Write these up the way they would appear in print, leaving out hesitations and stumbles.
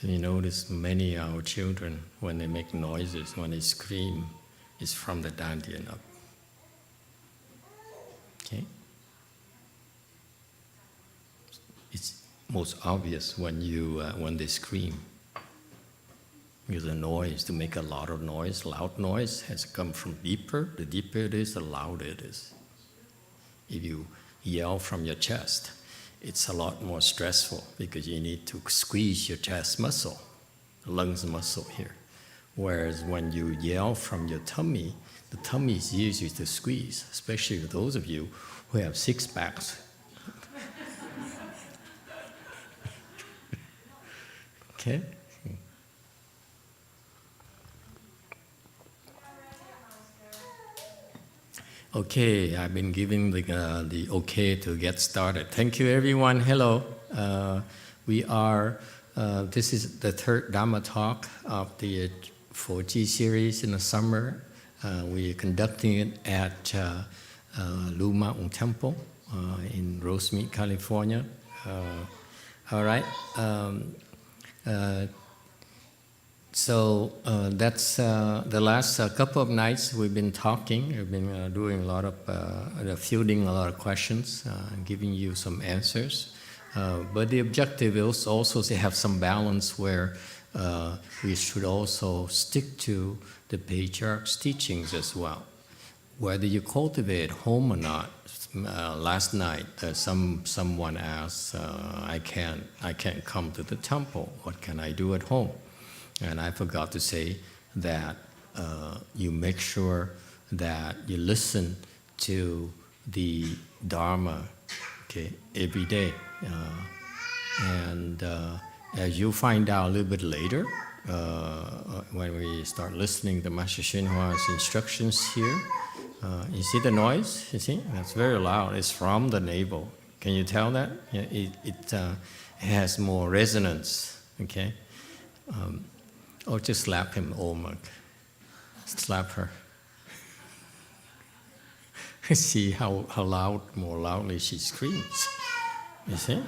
You notice many of our children, when they make noises, when they scream, it's from the dantian up. Okay? It's most obvious when they scream. Because the noise, to make a lot of noise, loud noise, has to come from deeper. The deeper it is, the louder it is. If you yell from your chest, it's a lot more stressful because you need to squeeze your chest muscle, the lungs muscle here. Whereas when you yell from your tummy, the tummy is easier to squeeze, especially for those of you who have six packs. Okay? Okay, I've been giving the okay to get started. Thank you, everyone. Hello. This is the third Dharma talk of the 4G series in the summer. We're conducting it at Blue Mountain Temple in Rosemead, California. All right. So that's the last couple of nights we've been talking. We've been doing a lot of, fielding a lot of questions, giving you some answers. But the objective is also to have some balance where we should also stick to the patriarch's teachings as well. Whether you cultivate home or not. Last night, someone asked, "I can't come to the temple. What can I do at home?" And I forgot to say that you make sure that you listen to the Dharma, okay, every day. And as you find out a little bit later, when we start listening to Master YongHua's instructions here, you see the noise? You see? That's very loud. It's from the navel. Can you tell that? It has more resonance, okay? Or just slap him, Mark. Slap her. See how more loudly she screams. You see?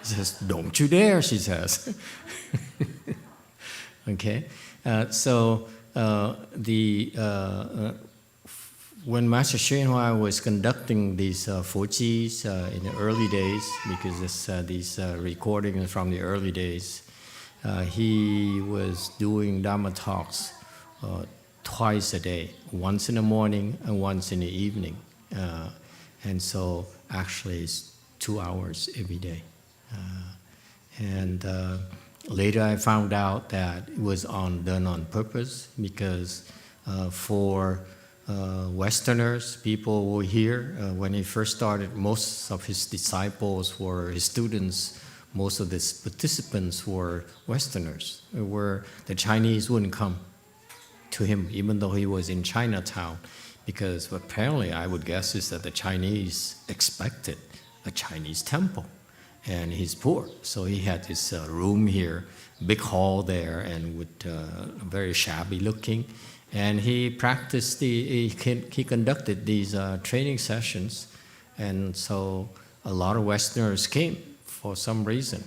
She says, "Don't you dare," she says. Okay? When Master YongHua was conducting these 4Gs in the early days, because these recordings from the early days, he was doing Dharma talks twice a day, once in the morning and once in the evening. And so actually it's 2 hours every day. Later I found out that it was done on purpose because for Westerners, people who were here, when he first started, most of his disciples were his students. Most of the participants were Westerners, where the Chinese wouldn't come to him, even though he was in Chinatown, because apparently I would guess is that the Chinese expected a Chinese temple, and he's poor, so he had this room here, big hall there, and with very shabby looking, and he practiced he conducted these training sessions, and so a lot of Westerners came for some reason.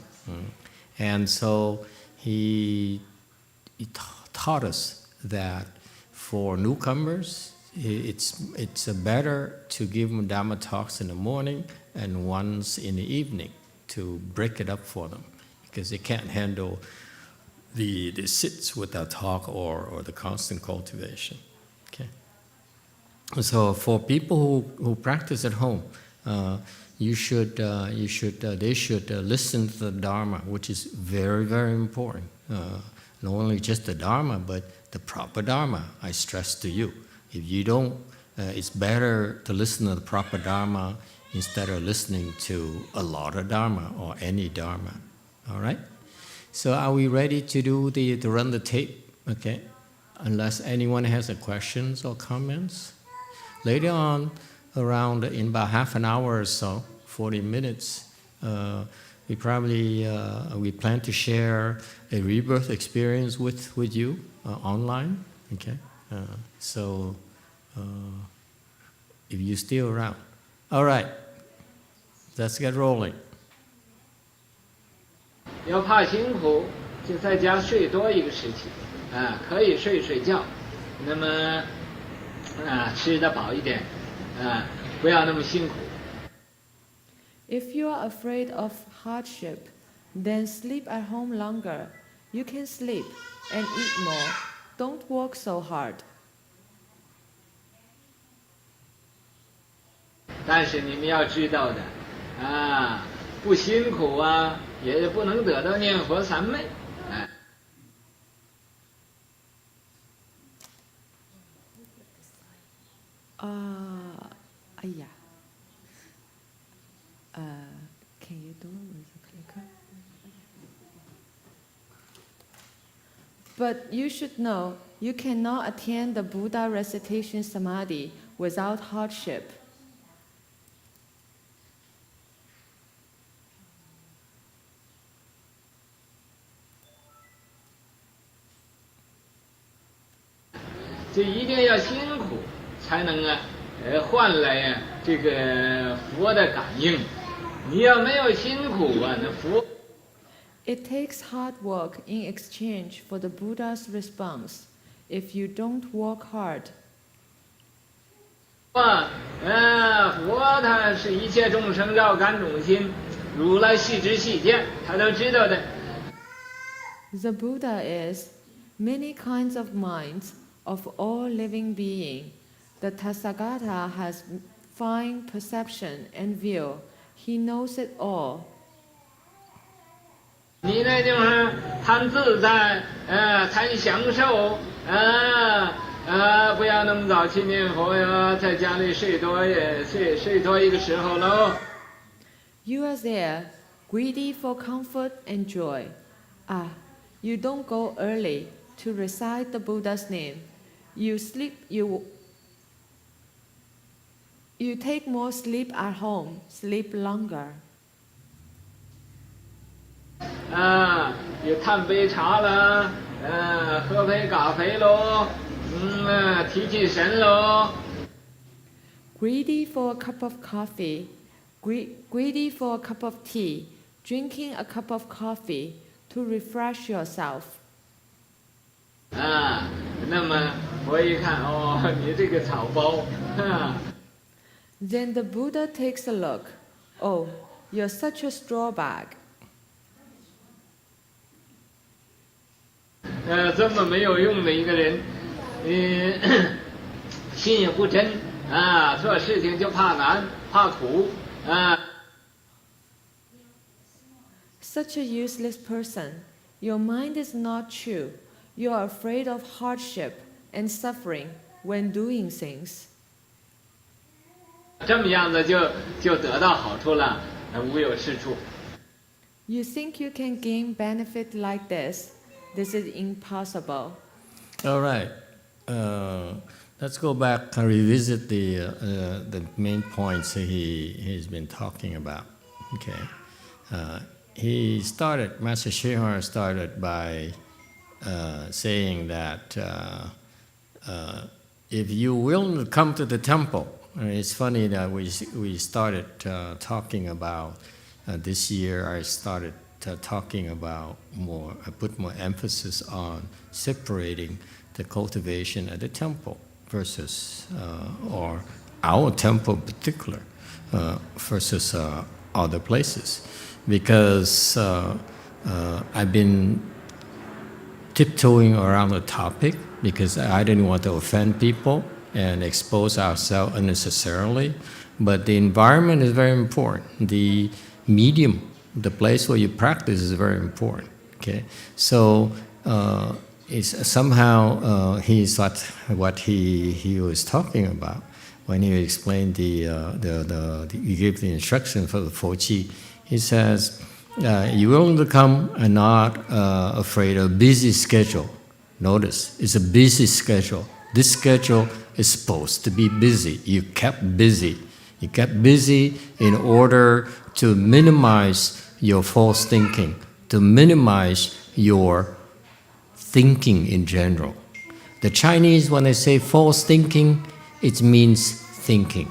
And so he taught us that for newcomers, it's better to give them Dharma talks in the morning and once in the evening to break it up for them, because they can't handle the sits without talk or the constant cultivation. Okay. So for people who practice at home, they should listen to the Dharma, which is very, very important. Not only just the Dharma, but the proper Dharma, I stress to you. If you don't, it's better to listen to the proper Dharma instead of listening to a lot of Dharma or any Dharma. All right? So are we ready to run the tape? Okay? Unless anyone has a questions or comments. Later on, around in about half an hour or so, 40 minutes, we plan to share a rebirth experience with you online. Okay, so if you're still around, all right, let's get rolling. 要怕辛苦，就在家睡多一个时期，可以睡觉，那么吃得饱一点，不要那么辛苦。If you are afraid of hardship, then sleep at home longer. You can sleep and eat more. Don't work so hard. 但是你们要知道的，不辛苦也不能得到念佛三昧，Can you do it with the clicker? But you should know, you cannot attain the Buddha recitation samadhi without hardship.这一定要辛苦，才能换来这个佛的感应。你要没有辛苦那佛。It takes hard work in exchange for the Buddha's response. If you don't work hard, 佛他是一切众生绕感种心，如来细知细见，他都知道的。the Buddha is many kinds of minds of all living being. The Tathagata has fine perception and view. He knows it all. 你那就是贪自在，贪享受，不要那么早去念佛呀，在家里睡多一个时候喽。You are there, greedy for comfort and joy. You don't go early to recite the Buddha's name. You take more sleep at home, sleep longer. 也贪杯茶啦，喝杯咖啡喽，提神喽。Greedy for a cup of coffee, greedy for a cup of tea, drinking a cup of coffee to refresh yourself. 那么我一看你这个草包Then the Buddha takes a look. Oh, you're such a straw bag. 这么没有用的一个人，心也不真做事情就怕难怕苦Such a useless person. Your mind is not true. You are afraid of hardship and suffering when doing things. 这么样子就得到好处了，无有是处。You think you can gain benefit like this? This is impossible. All right. Let's go back and revisit the main points he's been talking about. Okay. Master Shehar started by saying that if you will come to the temple, it's funny that we started talking about this year. I started talking about I put more emphasis on separating the cultivation at the temple versus, or our temple in particular, versus other places. Because I've been tiptoeing around the topic because I didn't want to offend people and expose ourselves unnecessarily. But the environment is very important. The medium, the place where you practice is very important. Okay, so it's somehow he's what he was talking about when he explained he gave the instruction for the Fochi. He says, you willing to come and not afraid of busy schedule. Notice, it's a busy schedule. This schedule is supposed to be busy. You kept busy. You kept busy in order to minimize your false thinking, to minimize your thinking in general. The Chinese, when they say false thinking, it means thinking.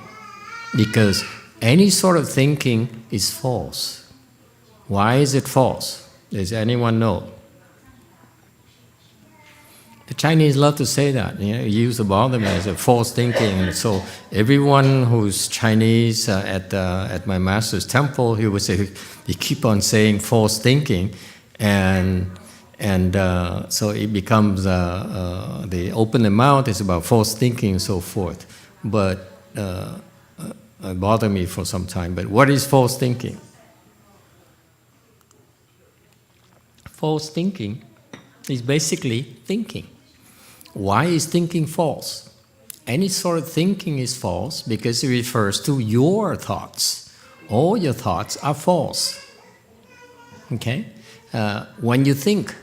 Because any sort of thinking is false. Why is it false? Does anyone know? The Chinese love to say that, use the Buddhism as a false thinking. And so everyone who's Chinese at my master's temple, he would say, he keep on saying false thinking, and so it becomes, they open the mouth, it's about false thinking and so forth. But it bothered me for some time. But what is false thinking? False thinking is basically thinking. Why is thinking false? Any sort of thinking is false because it refers to your thoughts. All your thoughts are false. Okay? When you think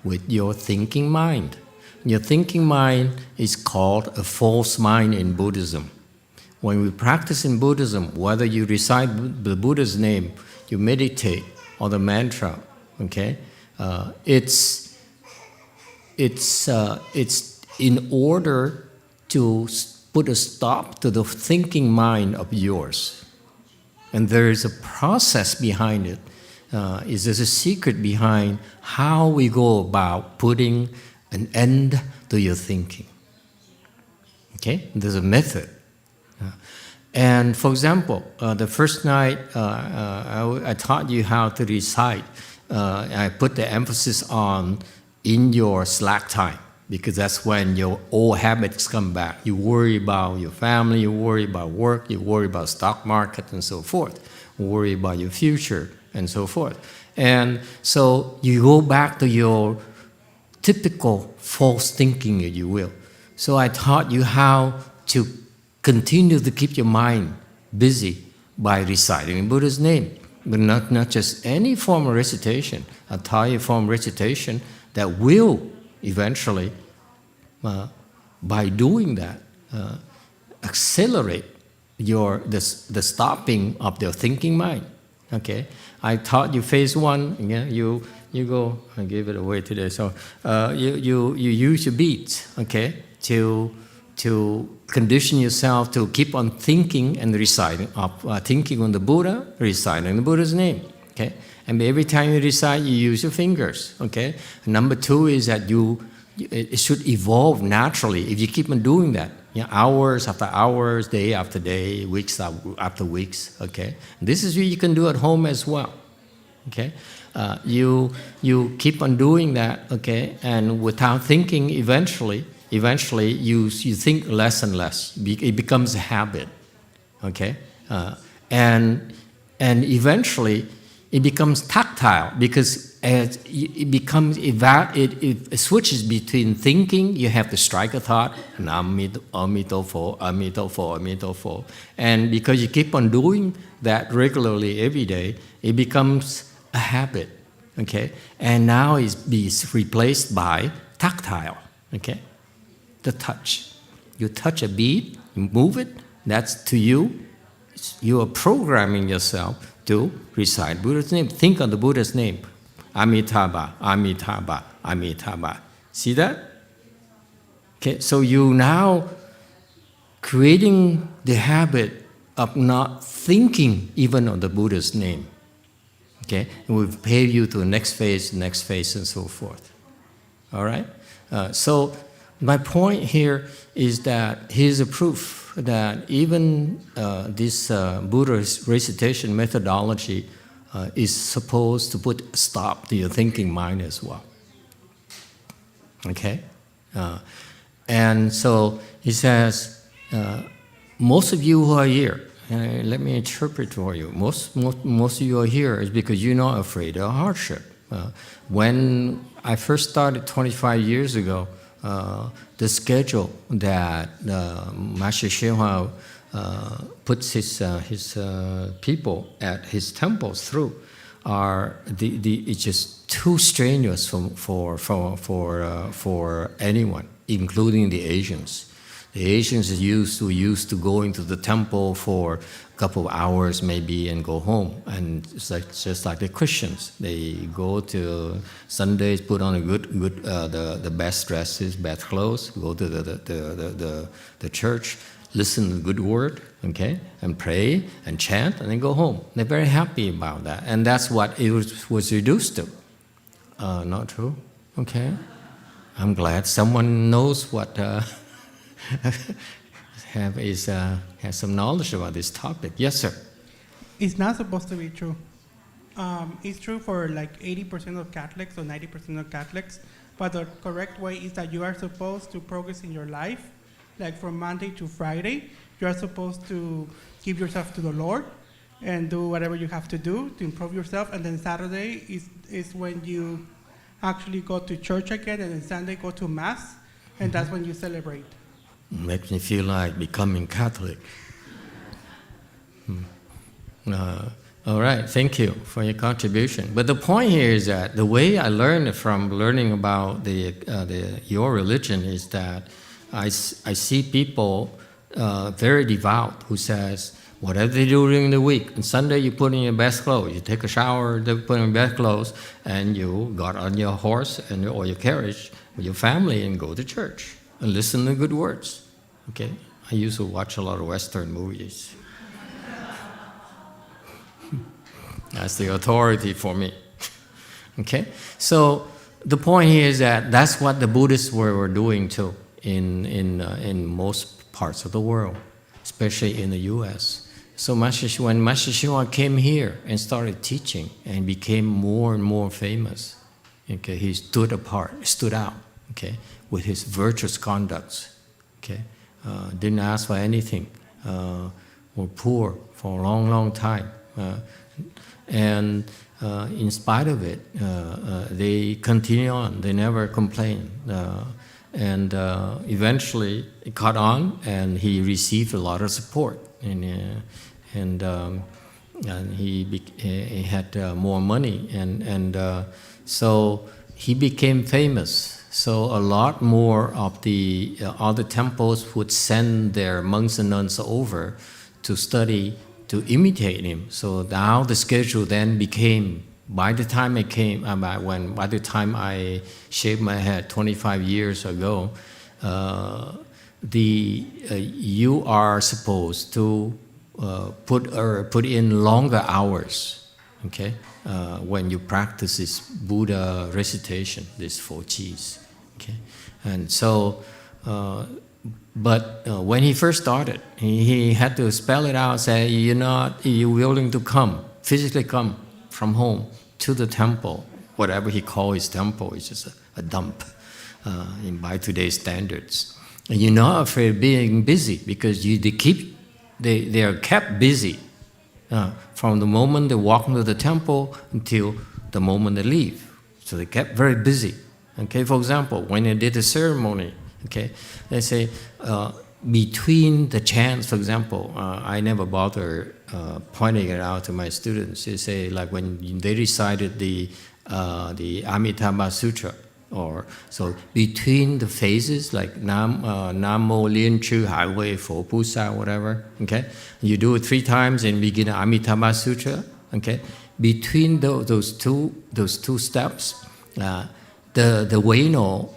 with your thinking mind. Your thinking mind is called a false mind in Buddhism. When we practice in Buddhism, whether you recite the Buddha's name, you meditate, or the mantra, okay, it's in order to put a stop to the thinking mind of yours. And there is a process behind it. There's a secret behind how we go about putting an end to your thinking. Okay? There's a method. And for example, the first night I taught you how to recite. I put the emphasis on in your slack time, because that's when your old habits come back. You worry about your family, you worry about work, you worry about stock market and so forth, worry about your future and so forth. And so you go back to your typical false thinking, if you will. So I taught you how to continue to keep your mind busy by reciting in Buddha's name, but not just any form of recitation. I taught you a form of recitation that will eventually, by doing that, accelerate the stopping of your thinking mind. Okay, I taught you phase one. Yeah, you go. I gave it away today. So you use your beats. Okay, to condition yourself to keep on thinking and reciting, thinking on the Buddha, reciting the Buddha's name. Okay. And every time you recite, you use your fingers, okay? Number two is that it should evolve naturally if you keep on doing that. Hours after hours, day after day, weeks after weeks, okay? This is what you can do at home as well, okay? You keep on doing that, okay? And without thinking, eventually you think less and less. It becomes a habit, okay? And eventually, it becomes tactile because it switches between thinking. You have to strike a thought, Emitofuo, Emitofuo, Emitofuo, and because you keep on doing that regularly every day, it becomes a habit. Okay, and now it's replaced by tactile. Okay, the touch. You touch a bead, you move it. That's to you. You are programming yourself to recite Buddha's name. Think of the Buddha's name. Amitabha, Amitabha, Amitabha. See that? Okay, so you now creating the habit of not thinking even of the Buddha's name. Okay, and we'll pave you to the next phase, and so forth. All right? So my point here is that here's a proof that even this Buddha's recitation methodology is supposed to put a stop to your thinking mind as well. Okay? And so he says, most of you who are here, let me interpret for you, most of you are here is because you're not afraid of hardship. When I first started 25 years ago, the schedule that Master YongHua puts his people at his temples through are it's just too strenuous for anyone, including the Asians. The Asians are used to going to the temple for a couple of hours maybe and go home. And it's just like the Christians. They go to Sundays, put on the best dresses, best clothes, go to the church, listen to the good word, okay, and pray and chant, and then go home. They're very happy about that, and that's what it was reduced to. Not true? Okay. I'm glad someone knows what has some knowledge about this topic. Yes, sir. It's not supposed to be true. It's true for like 80% of Catholics or 90% of Catholics, but the correct way is that you are supposed to progress in your life, like from Monday to Friday. You are supposed to give yourself to the Lord and do whatever you have to do to improve yourself, and then Saturday is when you actually go to church again, and then Sunday go to Mass, and that's when you celebrate. Makes me feel like becoming Catholic. All right, thank you for your contribution. But the point here is that the way I learned from learning about your religion is that I see people very devout who says, whatever they do during the week, on Sunday you put in your best clothes, you take a shower, they put in your best clothes, and you got on your horse or your carriage with your family and go to church and listen to good words. Okay, I used to watch a lot of Western movies. That's the authority for me. Okay, so the point here is that that's what the Buddhists were doing too in most parts of the world, especially in the U.S. So when Master Hsuan came here and started teaching and became more and more famous, okay, he stood out, okay, with his virtuous conducts, okay, didn't ask for anything, were poor for a long, long time, and in spite of it, they continue on. They never complained. And eventually it caught on, and he received a lot of support, and he had more money, and so he became famous. So a lot more of the other temples would send their monks and nuns over to study, to imitate him. So now the schedule then became. By the time I shaved my head 25 years ago, you are supposed to put in longer hours, okay, when you practice this Buddha recitation, this 4 Gs, okay, and so. But when he first started, he had to spell it out. Say, you're willing to physically come from home to the temple, whatever he called his temple, is just a dump by today's standards. And you're not afraid of being busy, because they are kept busy from the moment they walk into the temple until the moment they leave. So they kept very busy. Okay, for example, when they did the ceremony, okay, they say between the chants, for example, I never bother pointing it out to my students. They say, like when they recited the Amitabha Sutra, or so between the phases, like Namo Lien Chu Hai Wei Fo Pusa, whatever. Okay, you do it 3 times and begin Amitabha Sutra. Okay, between those two steps, the Weno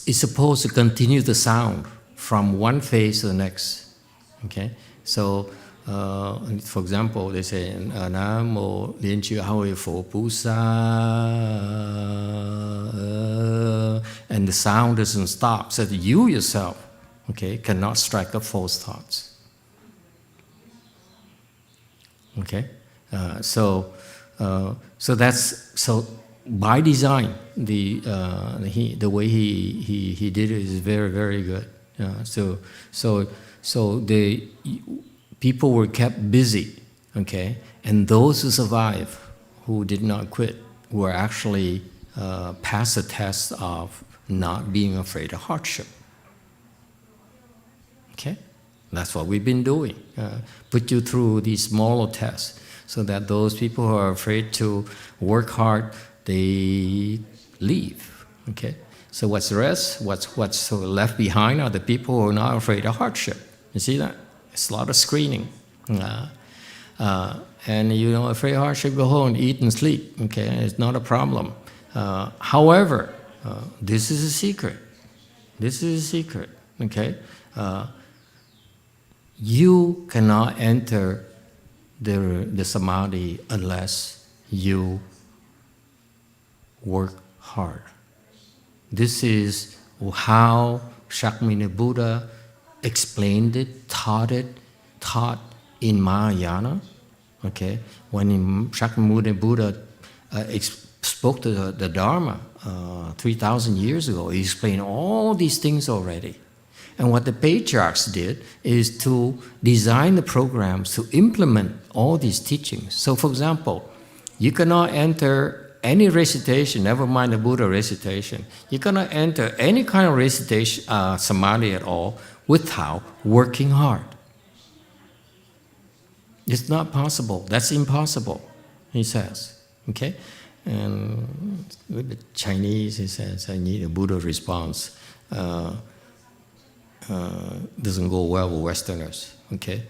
is supposed to continue the sound from one phase to the next. Okay, so for example, they say Namo Lien Chu Hai Wei Fo Pusa, and the sound doesn't stop, so that you yourself, okay, cannot strike up false thoughts. Okay, so by design, the way he did it is very, very good. So the people were kept busy, okay, and those who survived, who did not quit, were actually passed the test of not being afraid of hardship. Okay, that's what we've been doing. Put you through these smaller tests, so that those people who are afraid to work hard, they leave. Okay, so what's the rest? What's left behind are the people who are not afraid of hardship. You see that? It's a lot of screening. And afraid of hardship, go home, eat and sleep. Okay, it's not a problem. However, this is a secret. This is a secret. Okay, you cannot enter the samadhi unless you work hard. This is how Shakyamuni Buddha explained it, taught in Mahayana. Okay, when Shakyamuni Buddha spoke to the Dharma 3,000 years ago, he explained all these things already. And what the patriarchs did is to design the programs to implement all these teachings. So, for example, you cannot enter any recitation, never mind the Buddha recitation. You cannot enter any kind of recitation, samadhi at all, without working hard. It's not possible. That's impossible, he says. Okay? And with the Chinese, he says, I need a Buddha response. Doesn't go well with Westerners. Okay?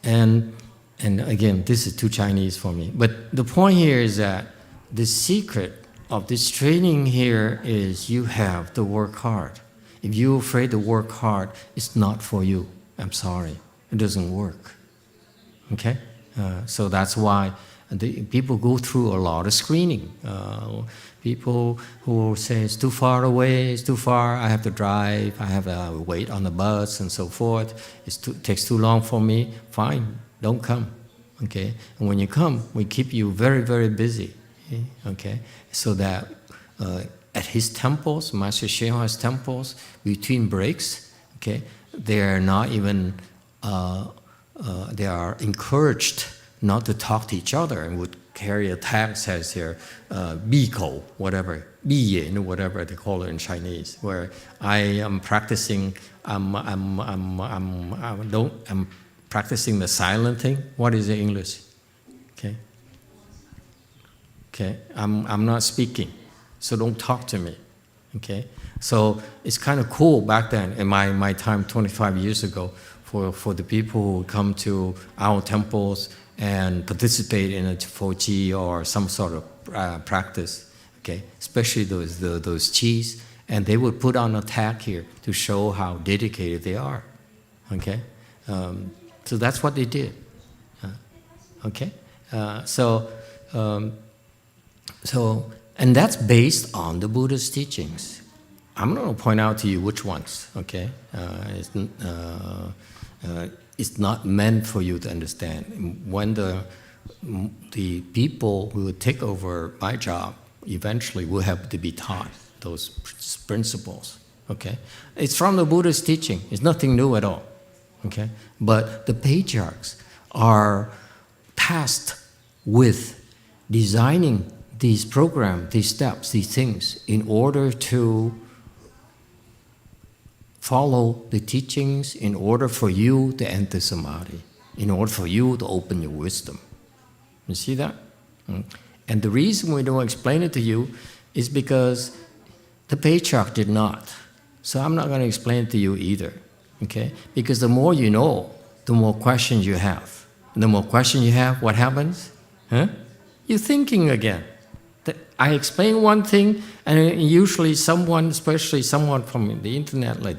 And again, this is too Chinese for me. But the point here is that the secret of this training here is you have to work hard. If you're afraid to work hard, it's not for you. I'm sorry. It doesn't work. Okay? So that's why people go through a lot of screening. People who say it's too far away, it's too far, I have to drive, I have to wait on the bus and so forth. It takes too long for me. Fine, don't come. Okay? And when you come, we keep you very, very busy. Okay? So that at his temples, Master Hsuanhua's temples, between breaks, okay, they are not even, they are encouraged not to talk to each other and would carry a tag says here, bikou, whatever, biyan, whatever they call it in Chinese, where I am practicing, I'm practicing the silent thing. What is the English? Okay. Okay, I'm not speaking, so don't talk to me. Okay, so it's kind of cool back then in my time 25 years ago for the people who come to our temples and participate in a Fochi or some sort of practice. Okay, especially those chis, and they would put on a tag here to show how dedicated they are. Okay, so that's what they did. Okay, So, and that's based on the Buddha's teachings. I'm going to point out to you which ones, okay? It's not meant for you to understand. When the people who will take over my job eventually will have to be taught those principles, okay? It's from the Buddha's teaching. It's nothing new at all, okay? But the patriarchs are tasked with designing these programs, these steps, these things, in order to follow the teachings, in order for you to enter samadhi, in order for you to open your wisdom. You see that? And the reason we don't explain it to you is because the patriarch did not. So I'm not going to explain it to you either, okay? Because the more you know, the more questions you have. And the more questions you have, what happens? You're thinking again. I explain one thing, and usually someone, especially someone from the internet, like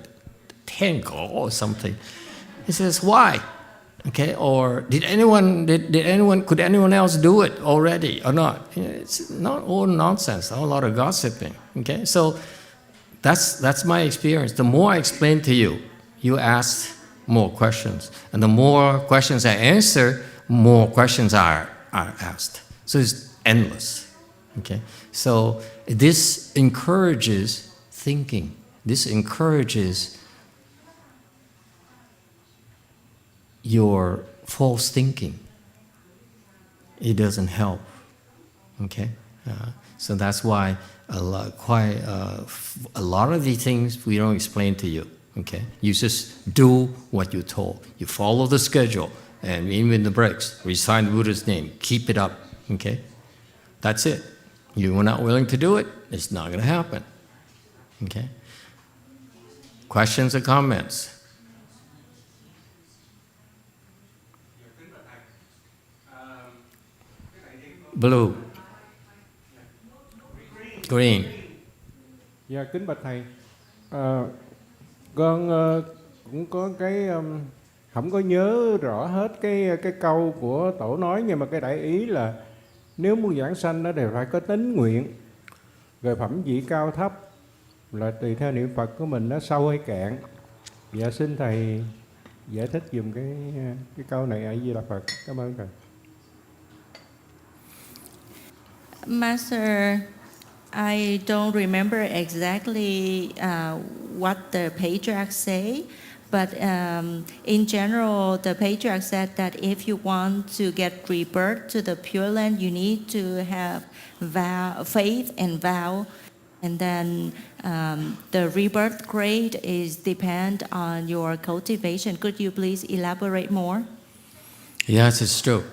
Tango or something, he says, "Why?" Okay, or could anyone else do it already or not? It's not all nonsense, a lot of gossiping. Okay, so that's my experience. The more I explain to you, you ask more questions, and the more questions I answer, more questions are asked. So it's endless. Okay, so this encourages thinking. This encourages your false thinking. It doesn't help. Okay, so that's why a lot of the things we don't explain to you. Okay, you just do what you're told. You follow the schedule, and even in the breaks, recite the Buddha's name. Keep it up. Okay, that's it. You are not willing to do it, it's not going to happen. Okay? Questions or comments? Blue. Green. Dạ, kính bạch thầy, Con cũng có cái không có nhớ rõ hết cái câu của tổ nói, nhưng mà cái đại ý là nếu muốn giảng sanh đó thì phải có tín nguyện, rồi phẩm vị cao thấp là tùy theo niệm Phật của mình nó sâu hay cạn. Dạ xin thầy giải thích dùm cái câu này ở Di Đà Phật. Cảm ơn thầy. Master, I don't remember exactly what the patriarch say, but in general, the patriarch said that if you want to get rebirth to the Pureland, you need to have faith and vow, and then the rebirth grade is depend on your cultivation. Could you please elaborate more? Yes, it's true.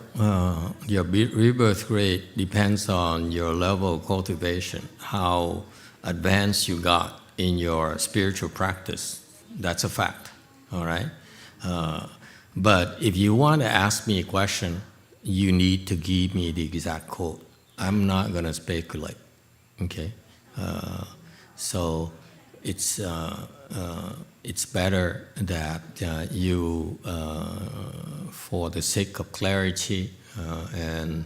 Your rebirth rate depends on your level of cultivation, how advanced you got in your spiritual practice. That's a fact, all right? But if you want to ask me a question, you need to give me the exact quote. I'm not going to speculate, okay? So it's better that you, for the sake of clarity and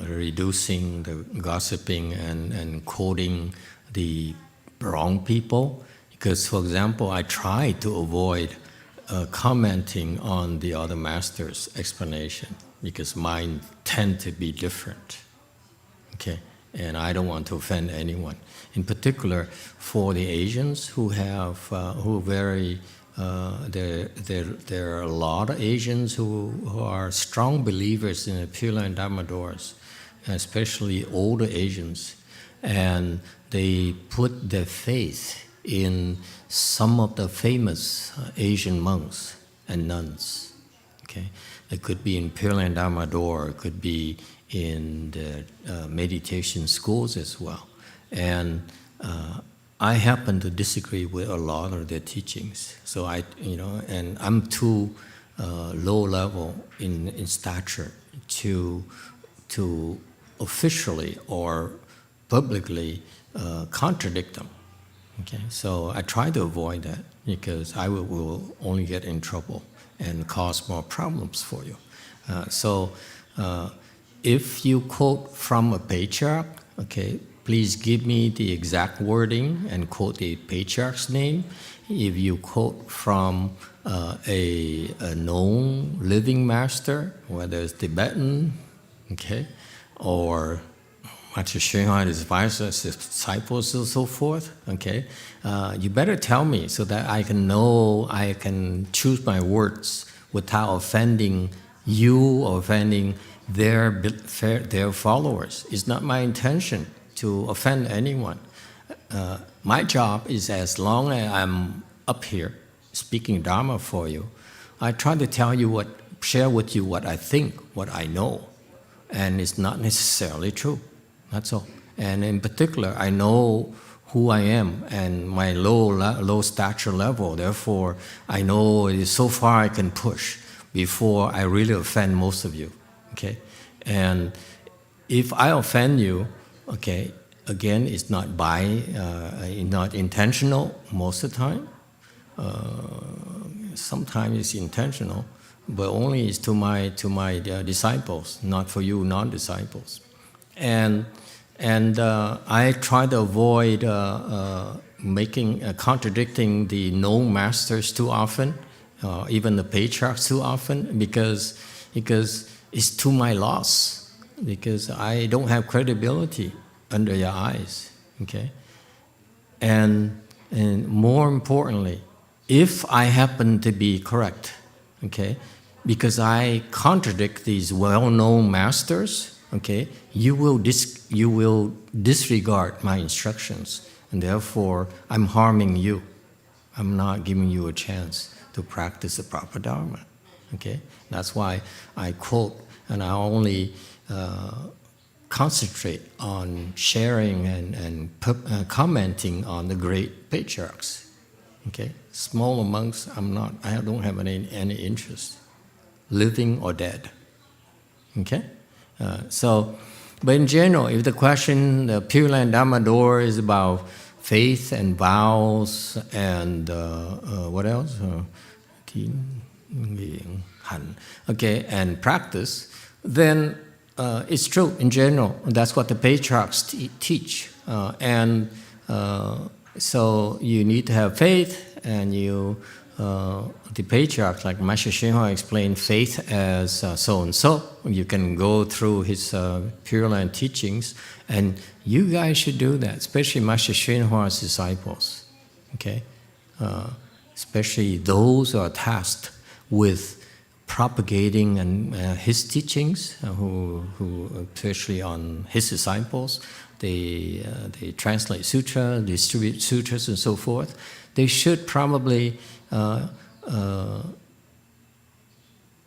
reducing the gossiping and quoting the wrong people, because, for example, I try to avoid commenting on the other master's explanation because mine tend to be different, okay? And I don't want to offend anyone. In particular, for the Asians who have, there are a lot of Asians who are strong believers in the Pureland Dharma doors, especially older Asians, and they put their faith in some of the famous Asian monks and nuns. Okay, it could be in Pureland Dharma door, it could be in the meditation schools as well. And I happen to disagree with a lot of their teachings. So and I'm too low level in stature to officially or publicly contradict them. Okay, so I try to avoid that because I will only get in trouble and cause more problems for you. If you quote from a patriarch, okay, please give me the exact wording and quote the patriarch's name. If you quote from a known living master, whether it's Tibetan, okay, or Master Shinghai, his advisors, his disciples, and so forth, okay, you better tell me so that I can know, I can choose my words without offending you or offending their followers. It's not my intention to offend anyone. My job is, as long as I'm up here speaking Dharma for you, I try to share with you what I think, what I know, and it's not necessarily true. That's all. And in particular, I know who I am and my low stature level. Therefore, I know it is so far I can push before I really offend most of you. Okay, and if I offend you, okay, again, it's not not intentional most of the time. Sometimes it's intentional, but only it's to my disciples, not for you non-disciples. And I try to avoid contradicting the known masters too often, even the patriarchs too often, because it's to my loss, because I don't have credibility under your eyes, okay? And more importantly, if I happen to be correct, okay, because I contradict these well-known masters, okay, you will disregard my instructions, and therefore I'm harming you. I'm not giving you a chance to practice the proper Dharma, okay? That's why I quote, and I only concentrate on sharing and commenting on the great patriarchs, okay? Smaller monks, I don't have any interest, living or dead, okay? But in general, if the question, the Pureland Dharma door is about faith and vows and what else? Okay, and practice, then it's true in general. That's what the patriarchs teach. So you need to have faith, and the patriarchs, like Master YongHua explained faith as so and so. You can go through his Pureland teachings, and you guys should do that, especially Master YongHua's disciples. Okay, especially those who are tasked with propagating and his teachings, who especially on his disciples, they translate sutra, distribute sutras, and so forth. They should probably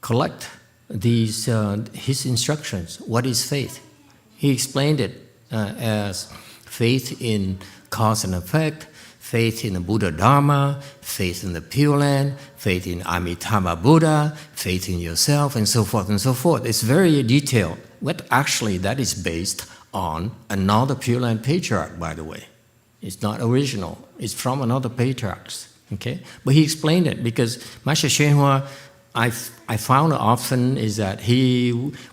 collect these his instructions. What is faith? He explained it as faith in cause and effect, faith in the Buddha Dharma, faith in the Pureland, faith in Amitabha Buddha, faith in yourself, and so forth and so forth. It's very detailed. But actually, that is based on another Pureland patriarch, by the way. It's not original. It's from another patriarch. Okay, but he explained it because Master YongHua, I found often is that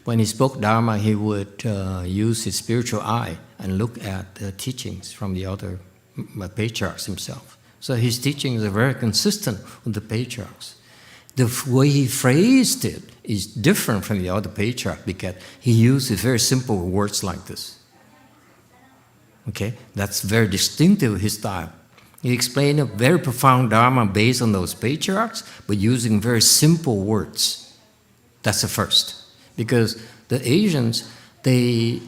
when he spoke Dharma, he would use his spiritual eye and look at the teachings from the other patriarchs himself. So his teachings are very consistent with the patriarchs. The way he phrased it is different from the other patriarch because he uses very simple words like this. Okay, that's very distinctive of his style. He explained a very profound Dharma based on those patriarchs, but using very simple words. That's the first. Because the Asians, they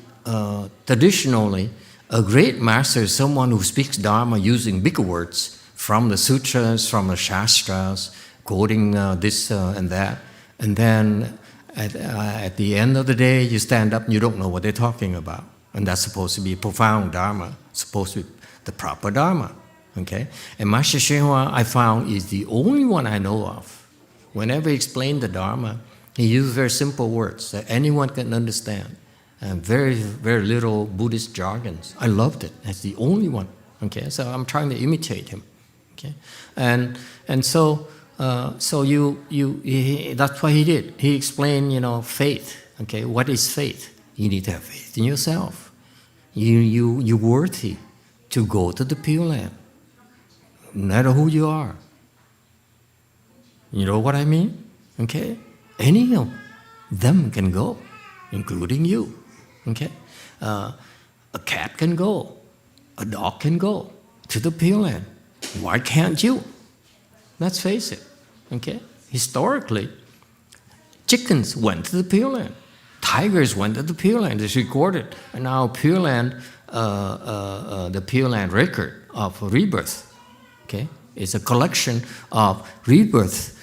traditionally, a great master is someone who speaks Dharma using big words from the sutras, from the shastras, quoting this and that. And then at the end of the day, you stand up and you don't know what they're talking about. And that's supposed to be profound Dharma, supposed to be the proper Dharma. Okay? And Master YongHua, I found, is the only one I know of. Whenever he explained the Dharma, he used very simple words that anyone can understand. And very, very little Buddhist jargons. I loved it. That's the only one. Okay? So I'm trying to imitate him. Okay? And so that's what he did. He explained, faith. Okay? What is faith? You need to have faith in yourself. You're worthy to go to the Pureland. No matter who you are. You know what I mean? Okay? Any of them can go, including you. Okay? A cat can go. A dog can go to the Pureland. Why can't you? Let's face it. Okay? Historically, chickens went to the Pureland. Tigers went to the Pureland. It's recorded. And now Pureland, the Pureland record of rebirth. Okay, it's a collection of rebirth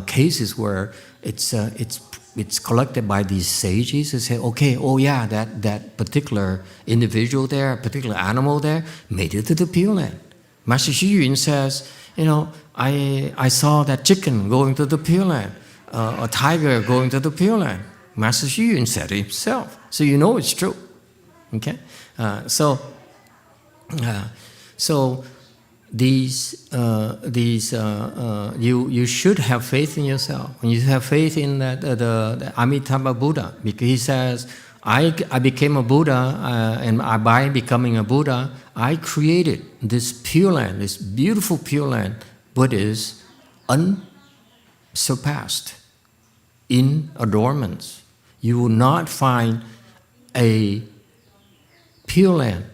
cases where it's collected by these sages who say, okay, oh yeah, that particular individual there, particular animal there, made it to the Pureland. Master Xu Yun says, I saw that chicken going to the Pureland, a tiger going to the Pureland. Master Xu Yun said it himself, so you know it's true. Okay, so these you should have faith in yourself. When you have faith in the Amitabha Buddha, because he says, I became a Buddha, and by becoming a Buddha, I created this Pureland, this beautiful Pureland, but is unsurpassed in adornments. You will not find a Pureland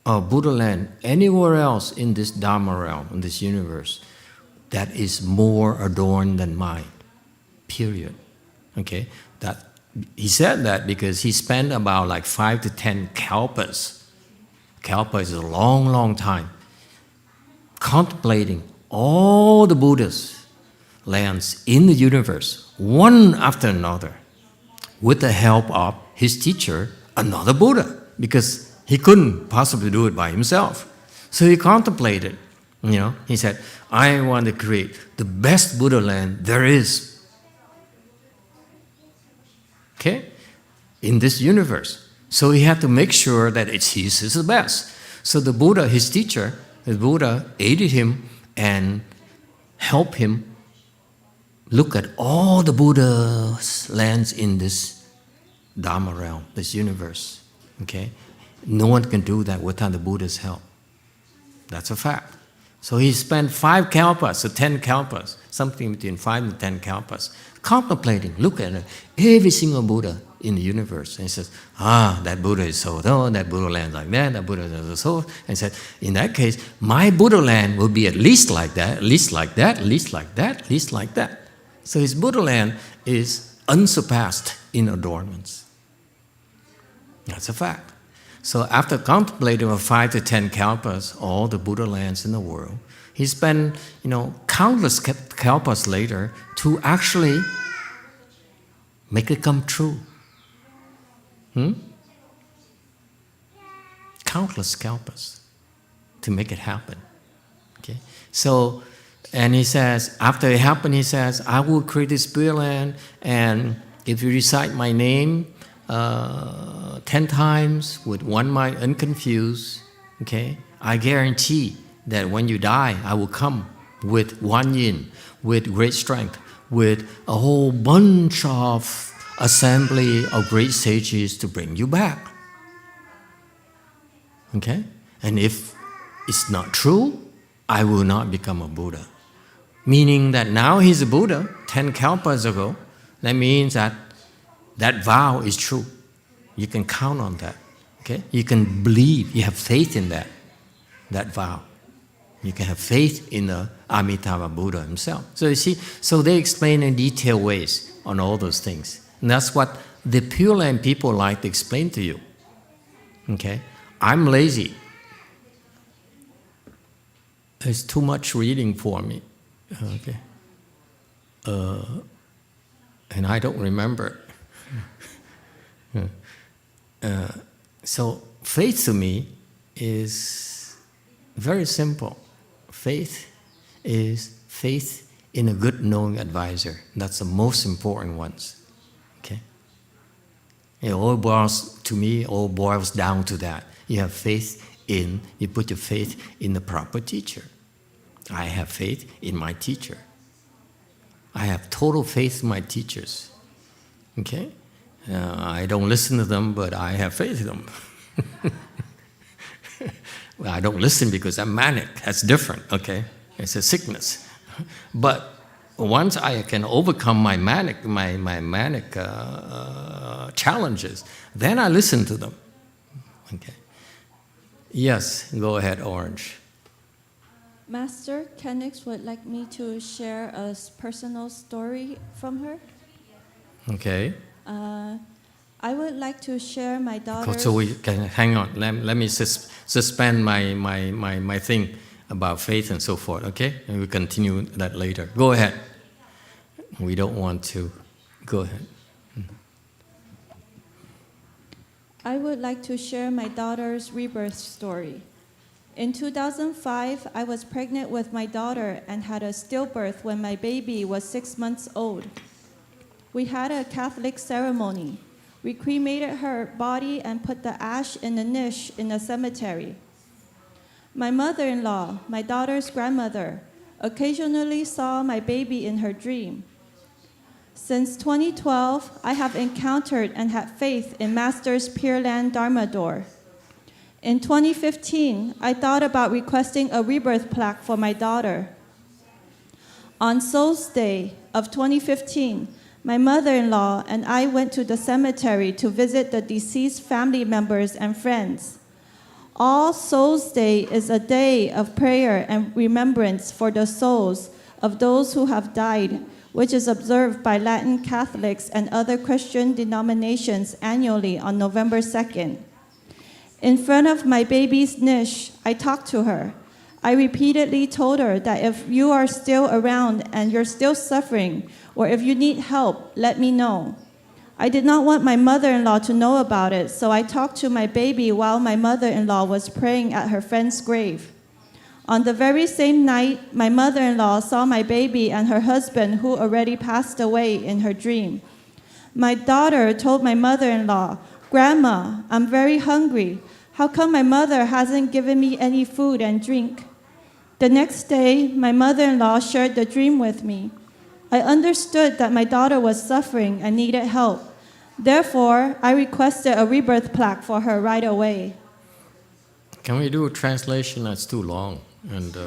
or Buddha land anywhere else in this Dharma realm, in this universe, that is more adorned than mine. Period. Okay? He said that because he spent about like 5 to 10 kalpas. Kalpa is a long, long time. Contemplating all the Buddhas lands in the universe, one after another, with the help of his teacher, another Buddha, because he couldn't possibly do it by himself. So he contemplated. He said, I want to create the best Buddha land there is. Okay? In this universe. So he had to make sure that it's his is the best. So the Buddha, his teacher, The Buddha aided him and helped him look at all the Buddha's lands in this Dharma realm, this universe. Okay? No one can do that without the Buddha's help. That's a fact. So he spent 5 kalpas or 10 kalpas, something between 5 and 10 kalpas, contemplating, look at every single Buddha in the universe. And he says, that Buddha is so, that Buddha land like that Buddha is so. And he said, in that case, my Buddha land will be at least like that, at least like that, at least like that, at least like that. So his Buddha land is unsurpassed in adornments. That's a fact. So after contemplating for 5 to 10 kalpas, all the Buddha lands in the world, he spent, countless kalpas later to actually make it come true. Countless kalpas to make it happen. Okay. So, and he says, after it happened, he says, I will create this Pureland, and if you recite my name 10 times with one mind unconfused, okay, I guarantee that when you die, I will come with one yin, with great strength, with a whole bunch of assembly of great sages to bring you back. Okay? And if it's not true, I will not become a Buddha. Meaning that now he's a Buddha, 10 kalpas ago, that means that that vow is true. You can count on that. Okay? You can believe, you have faith in that vow. You can have faith in the Amitabha Buddha himself. So you see, so they explain in detailed ways on all those things. And that's what the Pure Land people like to explain to you. Okay? I'm lazy. There's too much reading for me. Okay? And I don't remember. So faith to me is very simple. Faith is faith in a good knowing advisor. That's the most important ones. Okay? It all boils, to me, all boils down to that. You have faith in, you put your faith in the proper teacher. I have faith in my teacher. I have total faith in my teachers. Okay? I don't listen to them, but I have faith in them. Well, I don't listen because I'm manic. That's different, okay? It's a sickness. But once I can overcome my manic challenges, then I listen to them. Okay. Yes, go ahead, Orange. Master, Kenix would like me to share a personal story from her. Okay. I would like to share my daughter's... So we can, hang on, let me suspend my thing about faith and so forth, okay? And we'll continue that later. Go ahead. We don't want to. Go ahead. I would like to share my daughter's rebirth story. In 2005, I was pregnant with my daughter and had a stillbirth when my baby was 6 months old. We had a Catholic ceremony. We cremated her body and put the ash in a niche in the cemetery. My mother-in-law, my daughter's grandmother, occasionally saw my baby in her dream. Since 2012, I have encountered and had faith in Master's Pureland Dharma door. In 2015, I thought about requesting a rebirth plaque for my daughter. On Soul's Day of 2015, my mother-in-law and I went to the cemetery to visit the deceased family members and friends. All Souls Day is a day of prayer and remembrance for the souls of those who have died, which is observed by Latin Catholics and other Christian denominations annually on November 2nd. In front of my baby's niche, I talked to her. I repeatedly told her that if you are still around and you're still suffering, or if you need help, let me know. I did not want my mother-in-law to know about it, so I talked to my baby while my mother-in-law was praying at her friend's grave. On the very same night, my mother-in-law saw my baby and her husband, who already passed away, in her dream. My daughter told my mother-in-law, "Grandma, I'm very hungry. How come my mother hasn't given me any food and drink?" The next day, my mother-in-law shared the dream with me. I understood that my daughter was suffering and needed help. Therefore, I requested a rebirth plaque for her right away. Can we do a translation? That's too long. And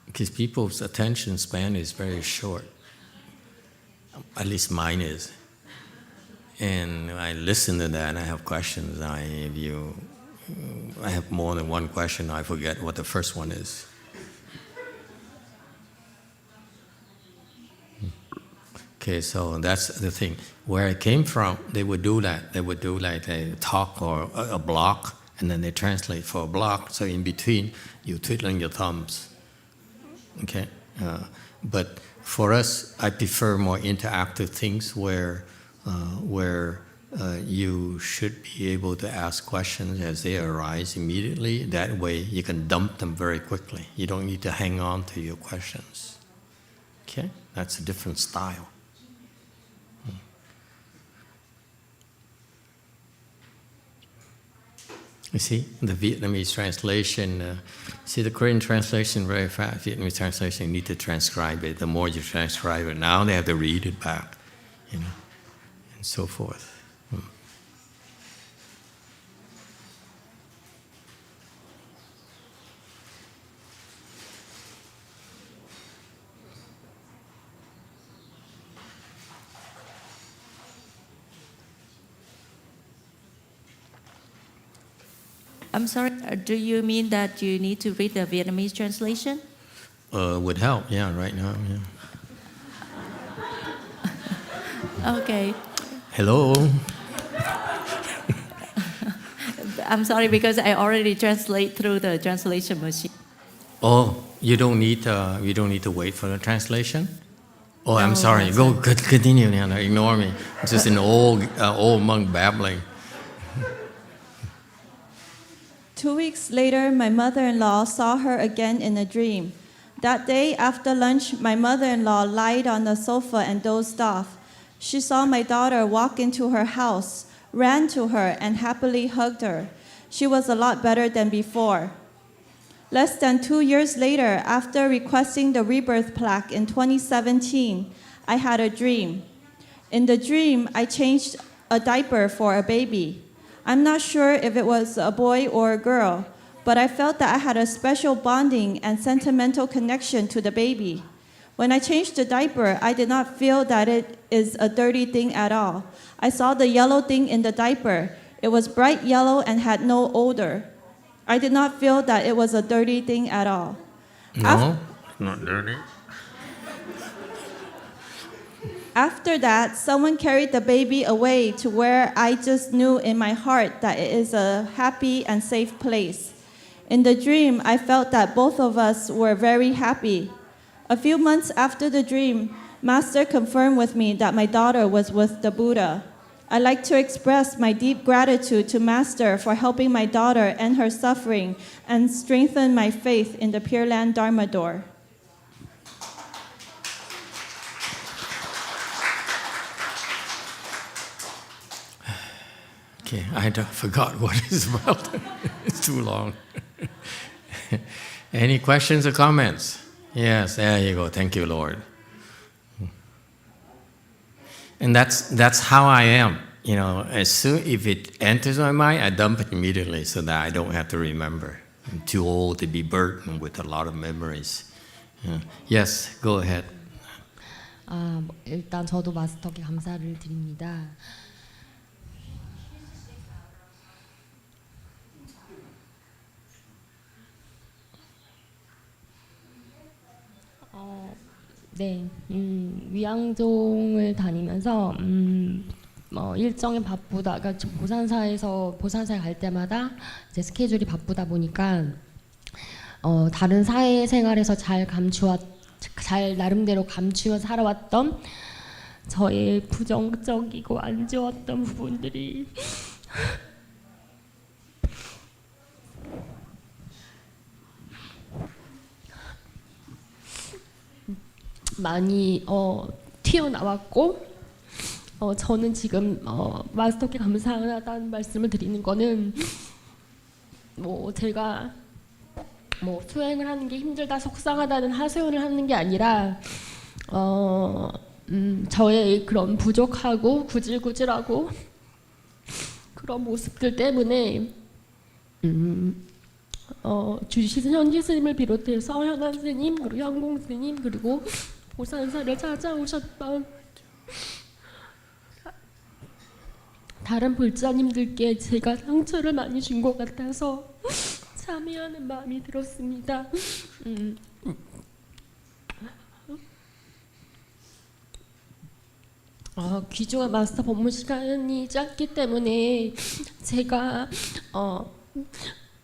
because people's attention span is very short. At least mine is. And I listen to that and I have questions. I have more than one question. I forget what the first one is. Okay, so that's the thing. Where I came from, they would do that. They would do like a talk or a block, and then they translate for a block. So in between, you twiddling your thumbs. Okay, but for us, I prefer more interactive things where you should be able to ask questions as they arise immediately. That way, you can dump them very quickly. You don't need to hang on to your questions. Okay, that's a different style. You see, the Vietnamese translation, see the Korean translation very fast, Vietnamese translation, you need to transcribe it. The more you transcribe it, now they have to read it back, and so forth. I'm sorry, do you mean that you need to read the Vietnamese translation? Would help, yeah, right now, yeah. Okay. Hello. I'm sorry because I already translate through the translation machine. Oh, you don't need to wait for the translation? Oh, I'm No, sorry. that's Go fine. continue, Nana. Ignore me. It's just an old monk babbling. 2 weeks later, my mother-in-law saw her again in a dream. That day after lunch, my mother-in-law lied on the sofa and dozed off. She saw my daughter walk into her house, ran to her, and happily hugged her. She was a lot better than before. Less than 2 years later, after requesting the rebirth plaque in 2017, I had a dream. In the dream, I changed a diaper for a baby. I'm not sure if it was a boy or a girl, but I felt that I had a special bonding and sentimental connection to the baby. When I changed the diaper, I did not feel that it is a dirty thing at all. I saw the yellow thing in the diaper. It was bright yellow and had no odor. I did not feel that it was a dirty thing at all. No, not dirty. After that, someone carried the baby away to where I just knew in my heart that it is a happy and safe place. In the dream, I felt that both of us were very happy. A few months after the dream, Master confirmed with me that my daughter was with the Buddha. I'd like to express my deep gratitude to Master for helping my daughter end her suffering and strengthen my faith in the Pureland Dharma door. Okay, I forgot what it's about. It's too long. Any questions or comments? Yes, there you go. Thank you, Lord. And that's how I am. As soon if it enters my mind, I dump it immediately so that I don't have to remember. I'm too old to be burdened with a lot of memories. Yes, go ahead. 일단 저도 마스터께 감사를 드립니다. 네, 위양종을 다니면서 일정이 바쁘다. 그러니까 보산사에 갈 때마다 이제 스케줄이 바쁘다 보니까 다른 사회생활에서 잘 나름대로 감추며 살아왔던 저의 부정적이고 안 좋았던 부분들이 많이 튀어나왔고 저는 지금 마스터께 감사하다는 말씀을 드리는 거는 제가 수행을 하는 게 힘들다, 속상하다는 하소연을 하는 게 아니라 저의 그런 부족하고 구질구질하고 그런 모습들 때문에 주시는 현지 스님을 비롯해서 현안 스님, 그리고 현공 스님, 그리고 보산사를 찾아오셨던 다른 불자님들께 제가 상처를 많이 준 것 같아서 참회하는 마음이 들었습니다. 귀중한 마스터 법문 시간이 짧기 때문에 제가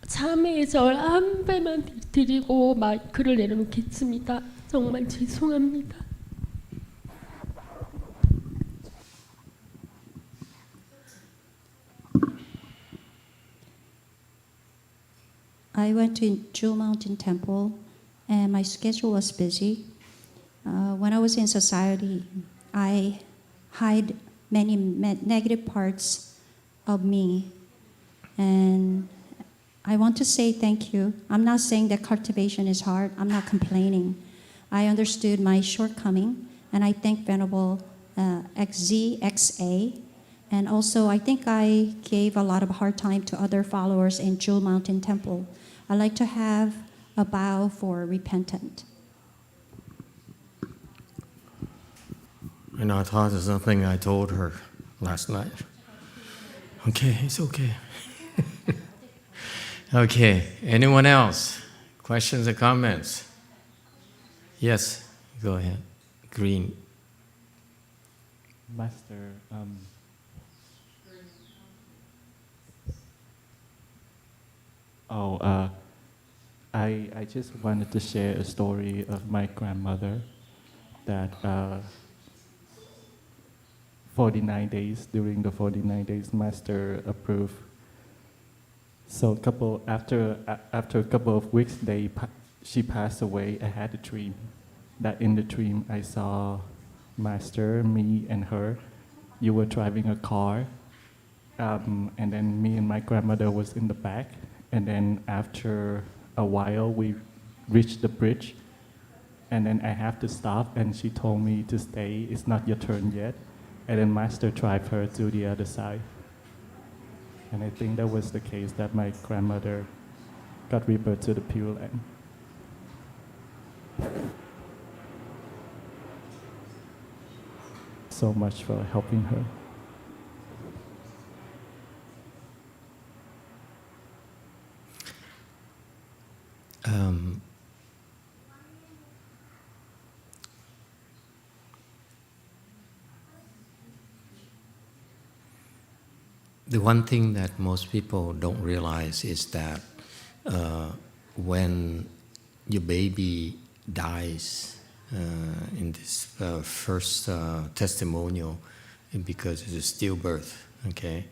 참회의 절 한 배만 드리고 마이크를 내려놓겠습니다. 정말 죄송합니다. I went to Jewel Mountain Temple, and my schedule was busy. When I was in society, I hide many negative parts of me, and I want to say thank you. I'm not saying that cultivation is hard. I'm not complaining. I understood my shortcoming, and I thank Venerable XA. And also, I think I gave a lot of hard time to other followers in Jewel Mountain Temple. I'd like to have a vow for repentant. And I thought of something I told her last night. Okay, it's okay. Okay, anyone else? Questions or comments? Yes, go ahead. Green. Master, I just wanted to share a story of my grandmother that 49 days, during the 49 days, Master approved. So after a couple of weeks, she passed away. I had a dream. That in the dream I saw Master, me and her. You were driving a car, and then me and my grandmother was in the back. And then after a while, we reached the bridge, and then I have to stop, and she told me to stay. It's not your turn yet. And then Master drive her to the other side. And I think that was the case that my grandmother got rebirth to the Pureland. So much for helping her. The one thing that most people don't realize is that when your baby dies in this first testimonial, because it's a stillbirth, okay?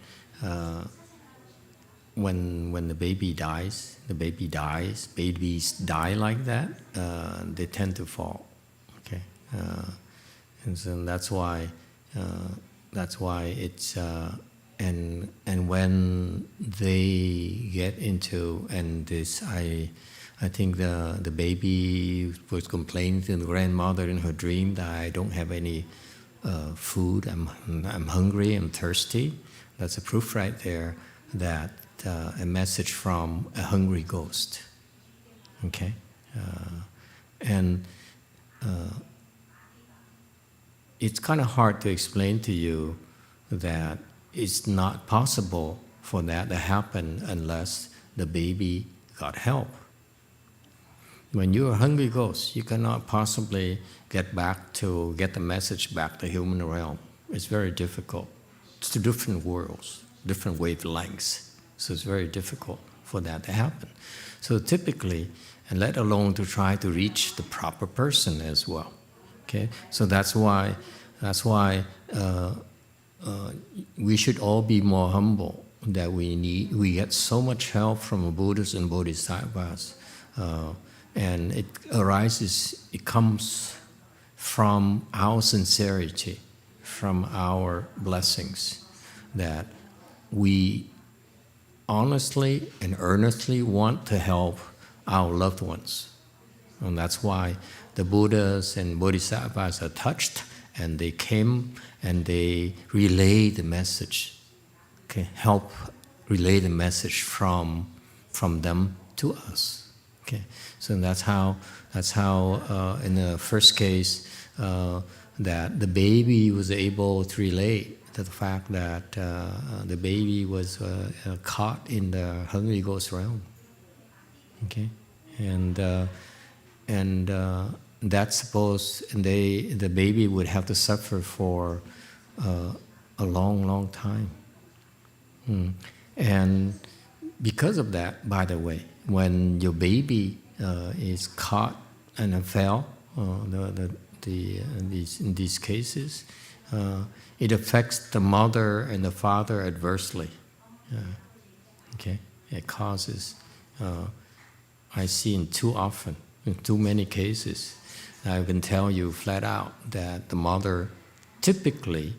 When the baby dies, babies die like that, they tend to fall, okay? And so that's why it's and when they get into, and this I think the baby was complaining to the grandmother in her dream that I don't have any food, I'm hungry, I'm thirsty. That's a proof right there that a message from a hungry ghost, okay? It's kind of hard to explain to you that it's not possible for that to happen unless the baby got help. When you're a hungry ghost, you cannot possibly get the message back to human realm. It's very difficult. It's two different worlds, different wavelengths. So it's very difficult for that to happen. So typically, and let alone to try to reach the proper person as well. Okay, so that's why we should all be more humble. That we get so much help from Buddhas and Bodhisattvas, and it comes from our sincerity, from our blessings, that we honestly and earnestly want to help our loved ones. And that's why the Buddhas and Bodhisattvas are touched, and they came and they relay the message, okay, help relay the message from them to us. Okay, so that's how in the first case that the baby was able to relate to the fact that the baby was caught in the hungry ghost realm. Okay, and that's supposed, and the baby would have to suffer for a long time. And because of that, by the way, when your baby is caught and fell, in these cases, it affects the mother and the father adversely. Okay, it causes. I see in too many cases, I can tell you flat out that the mother typically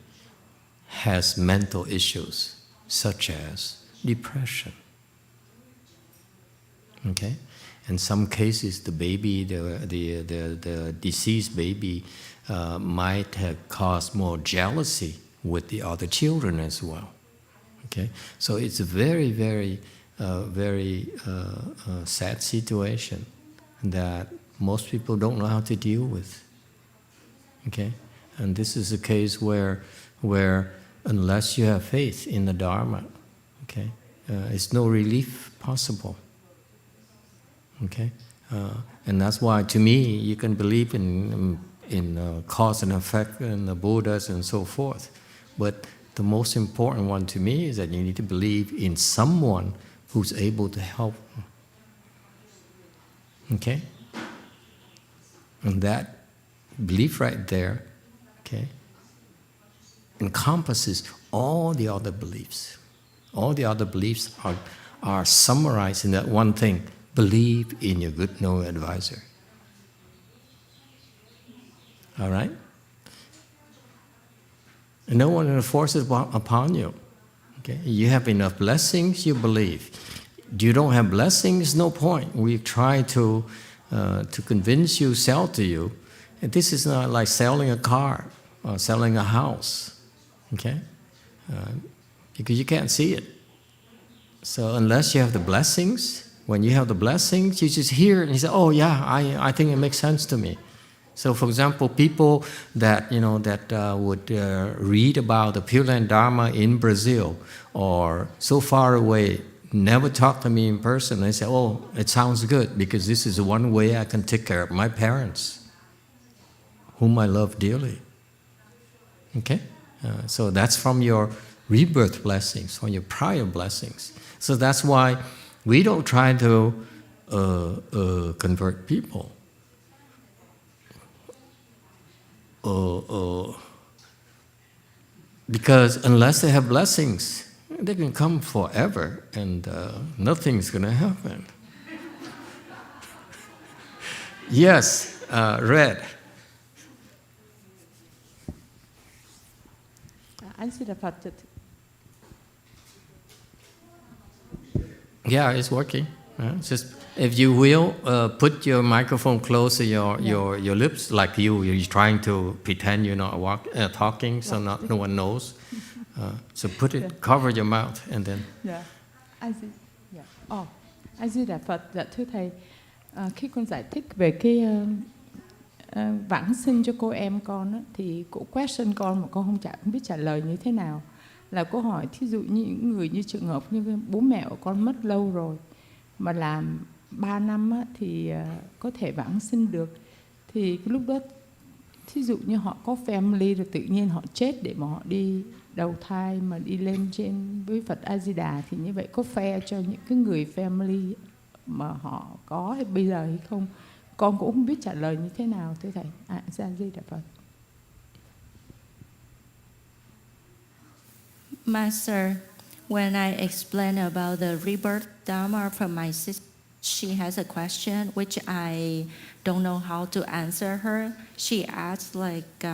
has mental issues such as depression. Okay, in some cases, the baby, the deceased baby, might have caused more jealousy with the other children as well. Okay, so it's a very, very, very sad situation that most people don't know how to deal with. Okay, and this is a case where unless you have faith in the Dharma, okay, it's no relief possible. Okay, and that's why, to me, you can believe in cause and effect and the Buddhas and so forth, but the most important one to me is that you need to believe in someone who's able to help. Okay, and that belief right there, okay, encompasses all the other beliefs. All the other beliefs are summarized in that one thing: believe in your good knowing advisor. All right? And no one will force it upon you. Okay? You have enough blessings, you believe. You don't have blessings, no point. We try to convince you, sell to you. And this is not like selling a car or selling a house. Okay? Because you can't see it. So unless you have the blessings, when you have the blessings, you just hear it and you say, oh yeah, I think it makes sense to me. So for example, people that would read about the Pureland Dharma in Brazil or so far away, never talk to me in person, they say, oh, it sounds good because this is one way I can take care of my parents, whom I love dearly. Okay? So that's from your rebirth blessings, from your prior blessings. So that's why we don't try to convert people. Because unless they have blessings, they can come forever and nothing's going to happen. Yes, Red. Anh xin Phật. Yeah, it's working. Just if you will, put your microphone close to your lips, like you're trying to pretend you're not talking, so no one knows. So put it, cover your mouth, and then. Yeah, anh xin Phật. Dạ thưa thầy, khi con giải thích về cái vãng sinh cho cô em con á, thì cô question con mà con không biết trả lời như thế nào. Là cô hỏi thí dụ như những người như trường hợp như bố mẹ của con mất lâu rồi mà làm 3 năm á, thì có thể vãng sinh được. Thì cái lúc đó thí dụ như họ có family rồi tự nhiên họ chết để mà họ đi đầu thai mà đi lên trên với Phật A Di Đà, thì như vậy có fair cho những cái người family mà họ có hay bây giờ hay không? Con cũng không biết trả lời như thế nào thưa thầy. A Di Đà Phật. Master, when I explain about the rebirth Dharma from my sister, she has a question which I don't know how to answer her. She asked like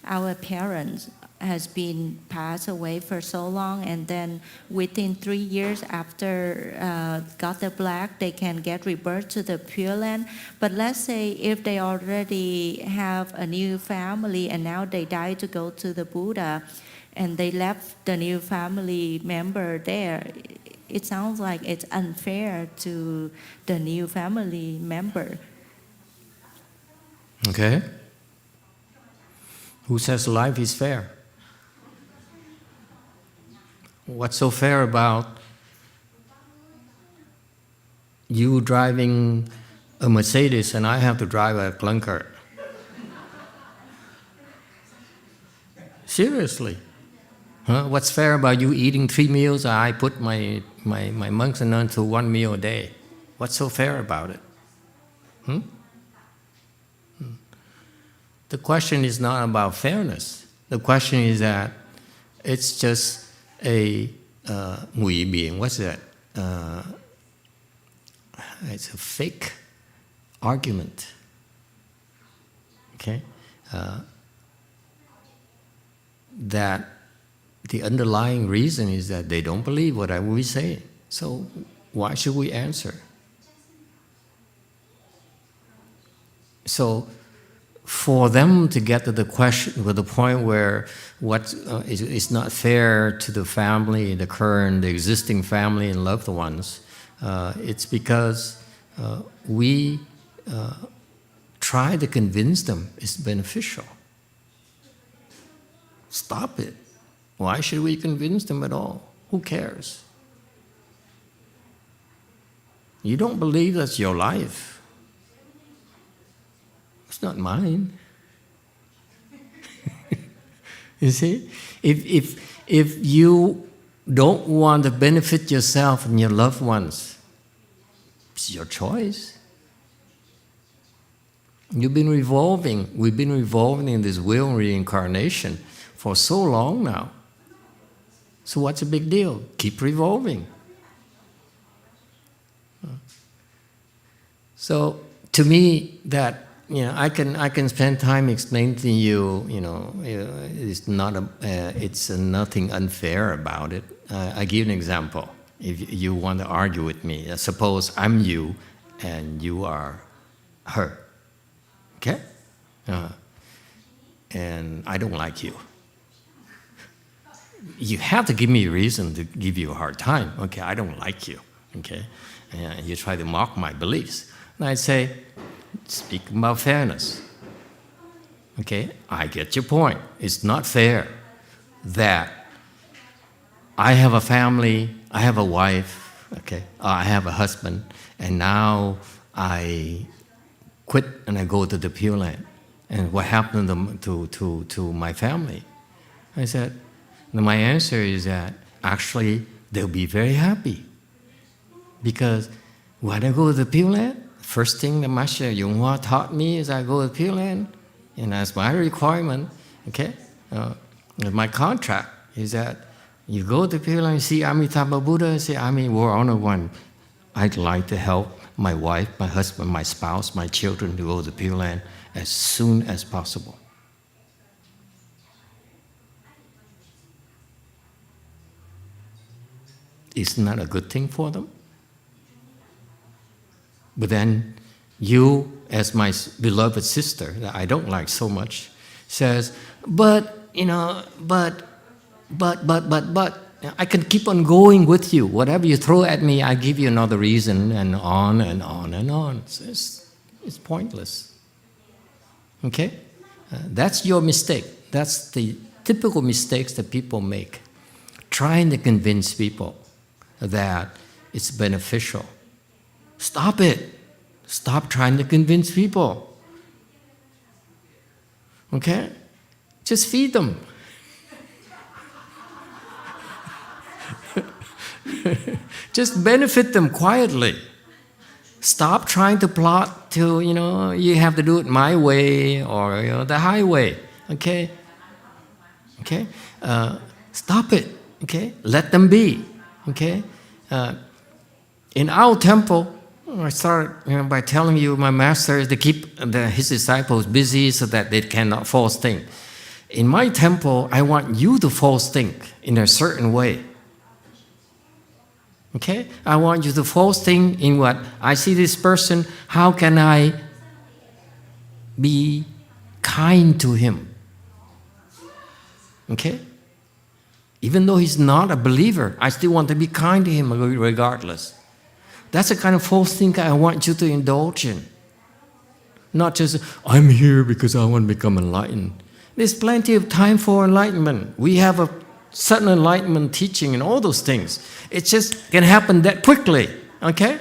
our parents has been passed away for so long, and then within 3 years after got the black, they can get rebirth to the Pure Land. But let's say if they already have a new family and now they die to go to the Buddha, and they left the new family member there, it sounds like it's unfair to the new family member. Okay? Who says life is fair? What's so fair about you driving a Mercedes and I have to drive a clunker? Seriously. Huh? What's fair about you eating 3 meals and I put my monks and nuns to 1 meal a day? What's so fair about it? The question is not about fairness. The question is that it's just a ngụy biện. What's that? It's a fake argument. Okay, that the underlying reason is that they don't believe what we say. So why should we answer? So for them to get to the question, with the point where what is not fair to the family, the existing family and loved ones, it's because we try to convince them it's beneficial. Stop it. Why should we convince them at all? Who cares? You don't believe that's your life. It's not mine. You see? If you don't want to benefit yourself and your loved ones, it's your choice. We've been revolving in this wheel of reincarnation for so long now. So what's the big deal? Keep revolving. So to me, that I can spend time explaining to you. It's nothing unfair about it. I give an example. If you want to argue with me, suppose I'm you and you are her. Okay, and I don't like you. You have to give me a reason to give you a hard time. Okay, I don't like you. Okay, and you try to mock my beliefs. And I say, speak about fairness. Okay, I get your point. It's not fair that I have a family, I have a wife, okay, I have a husband, and now I quit and I go to the Pure Land. And what happened to my family? I said, my answer is that actually they'll be very happy. Because when I go to the Pure Land, first thing the Master YongHua taught me is I go to the Pure Land, and as my requirement, okay, my contract is that you go to the Pure Land, see Emitofuo Buddha, and say, We're Honor One. I'd like to help my wife, my husband, my spouse, my children to go to the Pure Land as soon as possible. Isn't that a good thing for them? But then you, as my beloved sister that I don't like so much, says, but I can keep on going with you. Whatever you throw at me, I give you another reason, and on and on and on. It's pointless. Okay? That's your mistake. That's the typical mistakes that people make. Trying to convince people that it's beneficial. Stop it. Stop trying to convince people. Okay? Just feed them. Just benefit them quietly. Stop trying to plot to, you have to do it my way or the highway. Okay? Okay? Stop it. Okay? Let them be. Okay? In our temple, I started by telling you my master is to keep his disciples busy so that they cannot fall asleep. in my temple, I want you to false think in a certain way. Okay? I want you to false think in what? I see this person, how can I be kind to him? Okay? Even though he's not a believer, I still want to be kind to him regardless. That's the kind of false thinking I want you to indulge in. Not just, I'm here because I want to become enlightened. There's plenty of time for enlightenment. We have a certain enlightenment teaching and all those things. It just can happen that quickly. Okay?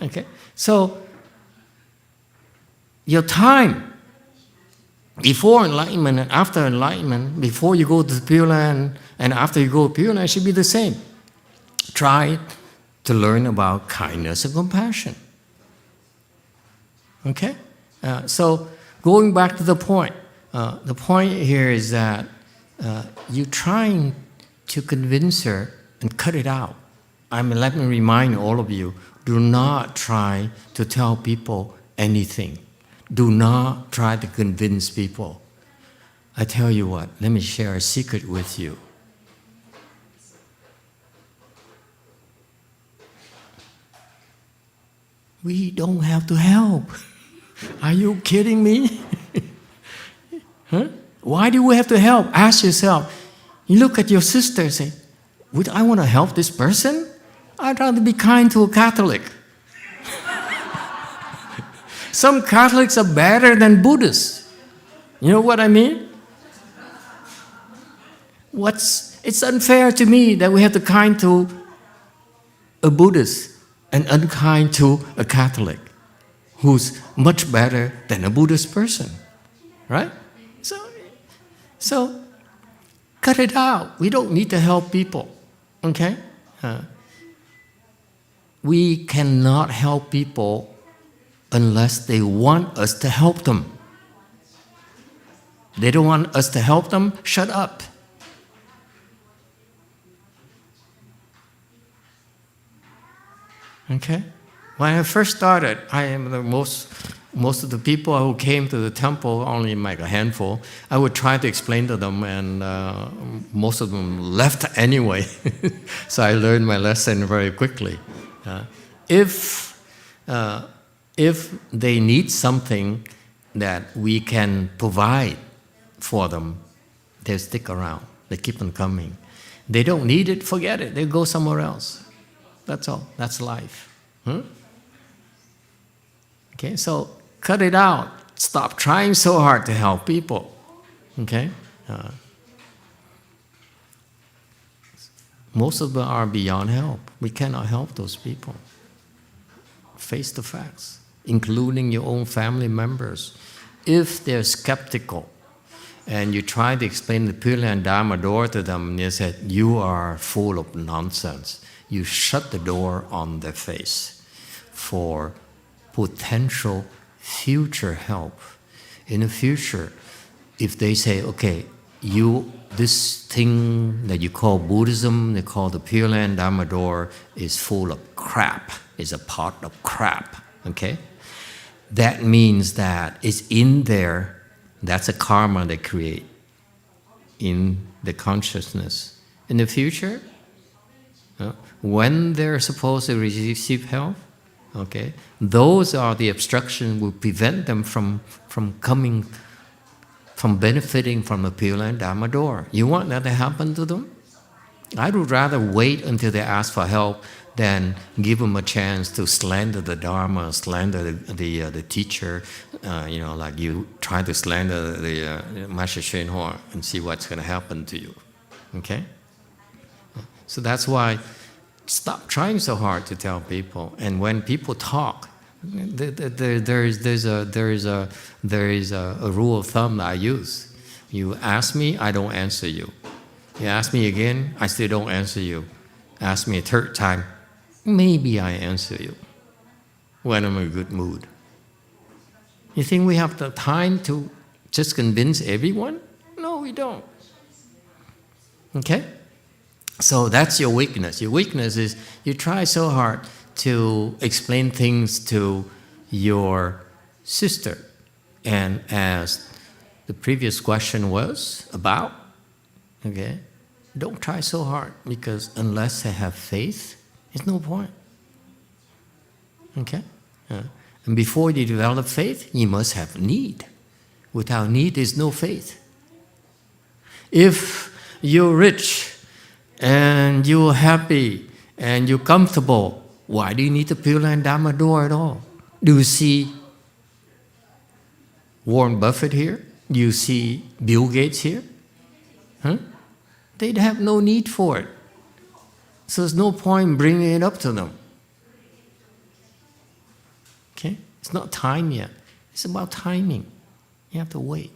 Okay? So, your time before enlightenment and after enlightenment, before you go to the Pureland and after you go to Pureland, should be the same. Try to learn about kindness and compassion. Okay? So, going back to the point here is that you're trying to convince her and cut it out. Let me remind all of you, do not try to tell people anything. Do not try to convince people. I tell you what, let me share a secret with you. We don't have to help. Are you kidding me? Huh? Why do we have to help? Ask yourself. You look at your sister and say, would I want to help this person? I'd rather be kind to a Catholic. Some Catholics are better than Buddhists. You know what I mean? It's unfair to me that we have to be kind to a Buddhist and unkind to a Catholic who's much better than a Buddhist person. Right? So cut it out. We don't need to help people. Okay? We cannot help people unless they want us to help them. They don't want us to help them, shut up. Okay? When I first started, I am the most of the people who came to the temple, only like a handful, I would try to explain to them, and most of them left anyway. So I learned my lesson very quickly. If they need something that we can provide for them, they stick around. They keep on coming. They don't need it, forget it. They go somewhere else. That's all. That's life. Okay, so cut it out. Stop trying so hard to help people. Okay? Most of them are beyond help. We cannot help those people. Face the facts, including your own family members. If they're skeptical and you try to explain the Pureland Dharma door to them, and they said, you are full of nonsense, you shut the door on their face for potential future help. In the future, if they say, okay, this thing that you call Buddhism, they call the Pureland Dharma door, is full of crap, is a pot of crap, okay? That means that it's in there, that's a karma they create in the consciousness. In the future, when they're supposed to receive help, okay, those are the obstructions will prevent them from benefiting from the Pureland Dharma door. You want that to happen to them? I would rather wait until they ask for help than give them a chance to slander the Dharma, slander the teacher, like you try to slander the Master YongHua and see what's going to happen to you. Okay? So that's why stop trying so hard to tell people. And when people talk, there is a rule of thumb that I use. You ask me, I don't answer you. You ask me again, I still don't answer you. Ask me a third time, maybe I answer you when I'm in a good mood. You think we have the time to just convince everyone? No, we don't. Okay? So that's your weakness. Your weakness is you try so hard to explain things to your sister. And as the previous question was about. Okay, don't try so hard, because unless I have faith, there's no point. Okay, and before you develop faith, you must have need. Without need, there's no faith. If you're rich and you're happy and you're comfortable, why do you need the Pureland Dharma door at all? Do you see Warren Buffett here? Do you see Bill Gates here? Huh? They'd have no need for it. So there's no point bringing it up to them. Okay? It's not time yet. It's about timing. You have to wait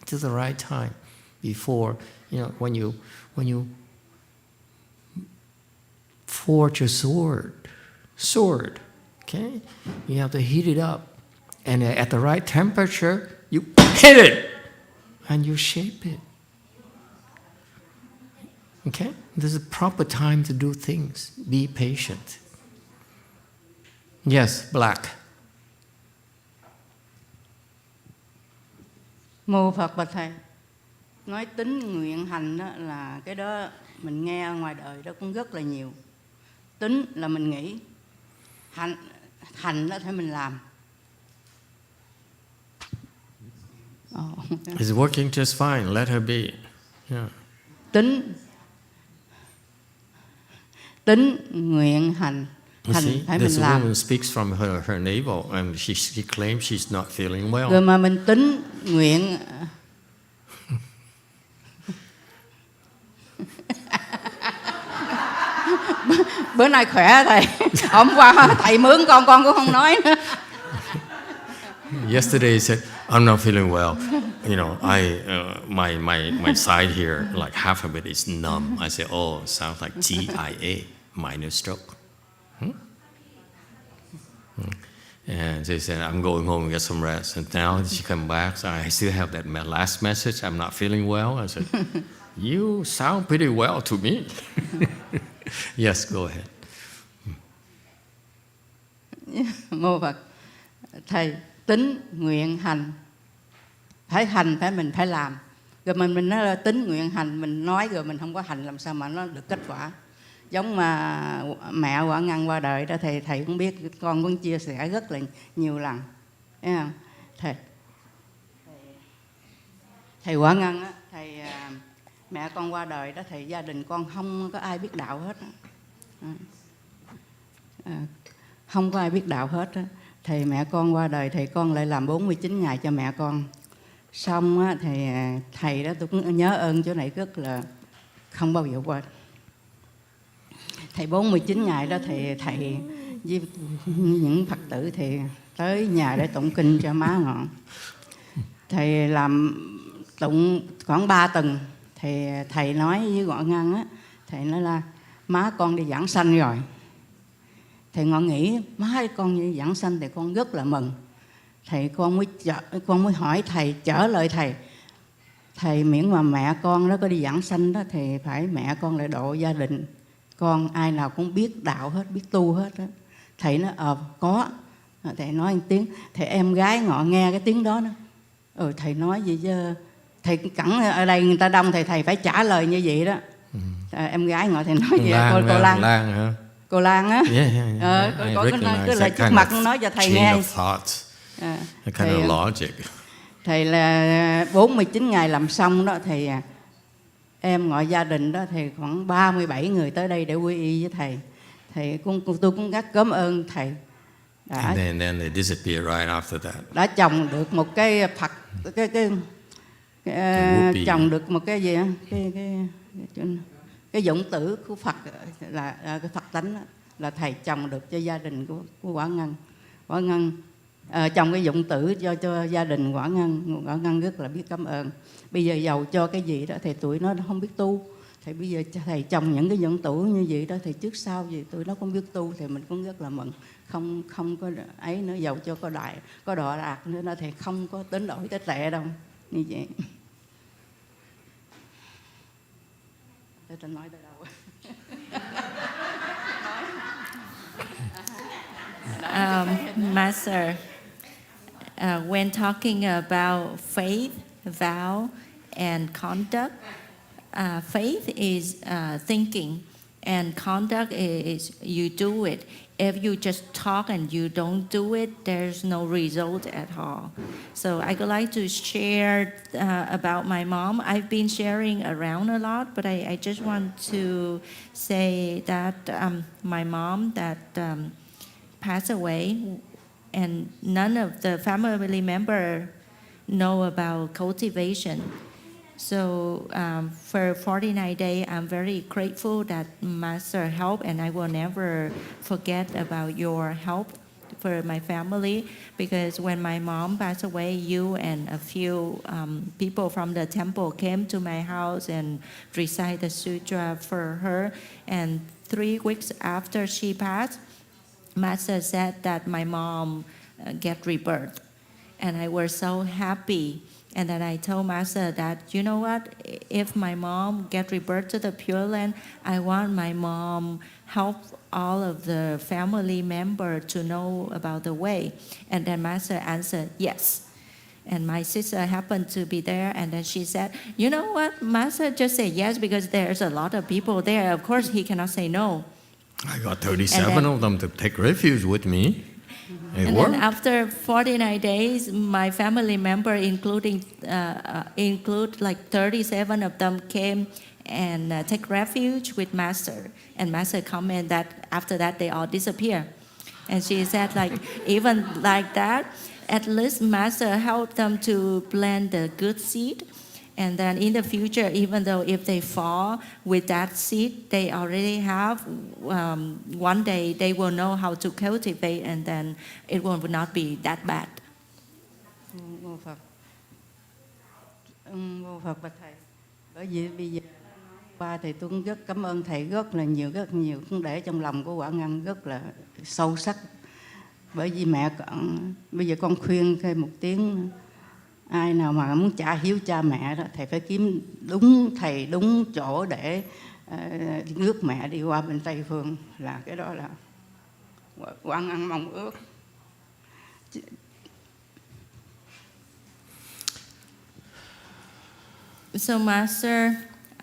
till the right time before, when you forge a sword, okay? You have to heat it up. And at the right temperature, you hit it and you shape it. Okay? There's a proper time to do things. Be patient. Yes, Black. Mô Phật bạch thầy, nói tính nguyện hành đó là cái đó mình nghe ở ngoài đời đó cũng rất là nhiều. Tính là mình nghĩ, hành đó phải mình làm. It's working just fine. Let her be. Yeah. Tính nguyện hành. See, phải this mình làm. woman speaks from her navel, and she claims she's not feeling well. Rồi mà mình tính nguyện bữa nay khỏe thầy. Hôm qua thầy mướn con cũng không nói nữa. Yesterday he said, I'm not feeling well. My side here, like half of it is numb. I said, oh, sounds like TIA, minor stroke. And they said, I'm going home and get some rest. And now she come back, so I still have that last message, I'm not feeling well. I said, you sound pretty well to me. Yes, go ahead. Mô Phật, thầy tính nguyện hành, phải mình phải làm. Rồi mình nói là tính nguyện hành, mình nói rồi mình không có hành làm sao mà nó được kết quả. Giống mà mẹ Quả Ngân qua đời đó, thầy cũng biết, con cũng chia sẻ rất là nhiều lần. Thấy không? Thầy Quả Ngân á, mẹ con qua đời đó, thầy gia đình con không có ai biết đạo hết. Không có ai biết đạo hết á. Thầy mẹ con qua đời, thầy con lại làm 49 ngày cho mẹ con. Xong á, thầy đó tôi cũng nhớ ơn chỗ này rất là không bao giờ quên. Thầy 49 ngày đó thầy với những Phật tử thì tới nhà để tụng kinh cho má ngọn. Thầy làm tụng khoảng 3 tuần. Thầy nói với Ngọn Ngân á, thầy nói là má con đi giảng sanh rồi. Thầy Ngọn nghĩ má con đi giảng sanh thì con rất là mừng. Con mới hỏi thầy, trở lời thầy miễn mà mẹ con nó có đi giảng sanh đó thì phải mẹ con lại độ gia đình con ai nào cũng biết đạo hết, biết tu hết đó. Thầy nói có. Thầy nói một tiếng, thầy em gái Ngọn nghe cái tiếng đó đó. Thầy nói gì chứ thầy cẳng ở đây người ta đông, thầy phải trả lời như vậy đó. Em gái Ngọn thầy nói gì cô Lan hả? Cô Lan á. Có cái lời trước mặt nói cho thầy nghe. Kind of logic. Thầy là 49 ngày làm xong đó, thầy em gọi gia đình đó, thầy khoảng 37 người tới đây để quy y với thầy. Tôi cũng rất cảm ơn thầy. And then they disappear right after that. Đã trồng được một cái Phật, trồng được một cái gì á, cái dụng tử của Phật là cái Phật tánh đó, là thầy trồng được cho gia đình của Quả Ngân. Trồng cái dụng tử cho gia đình Quả Ngân rất là biết cảm ơn. Bây giờ giàu cho cái gì đó thì tụi nó không biết tu. Thì bây giờ thầy trồng những cái dụng tử như vậy đó thì trước sau gì tụi nó không biết tu thì mình cũng rất là mừng. Không có ấy nữa, giàu cho có đọa lạc nữa đó thì không có đến đổi tới tệ đâu. Như vậy. Tôi nói tới đâu? Master, when talking about faith, vow, and conduct. Faith is thinking, and conduct is you do it. If you just talk and you don't do it, there's no result at all. So I would like to share about my mom. I've been sharing around a lot, but I just want to say that my mom that passed away, and none of the family member know about cultivation. So for 49 days, I'm very grateful that Master helped, and I will never forget about your help for my family, because when my mom passed away, you and a few people from the temple came to my house and recite the sutra for her. And 3 weeks after she passed, Master said that my mom get rebirth, and I was so happy. And then I told Master that, you know what, if my mom get rebirth to the Pure Land, I want my mom help all of the family member to know about the way. And then Master answered, yes. And my sister happened to be there, and then she said, you know what, Master just said yes because there's a lot of people there. Of course, he cannot say no. I got 37 of them to take refuge with me. And then after 49 days, my family member, include like 37 of them, came and take refuge with Master. And Master comment that after that they all disappear. And she said, like, even like that, at least Master helped them to plant the good seed. And then in the future, even though if they fall with that seed, they already have, one day they will know how to cultivate, and then it will not be that bad. Vô Phật bạch Thầy. Bởi vì bây giờ qua thì tôi cũng rất cảm ơn Thầy rất nhiều, cũng để trong lòng của Quả Ngân rất là sâu sắc. Bởi vì mẹ con, bây giờ con khuyên thêm một tiếng, ai nào mà muốn trả hiếu cha mẹ đó, thầy phải kiếm đúng thầy đúng chỗ để rước mẹ đi qua bên Tây Phương, là cái đó là Quả Ngân mong ước. So Master,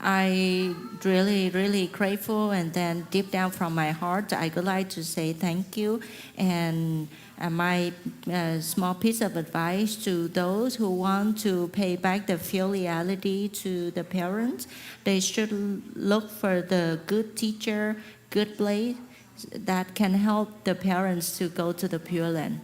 I really grateful, and then deep down from my heart, I would like to say thank you. And my small piece of advice to those who want to pay back the filiality to the parents, they should look for the good teacher, good place that can help the parents to go to the Pure Land.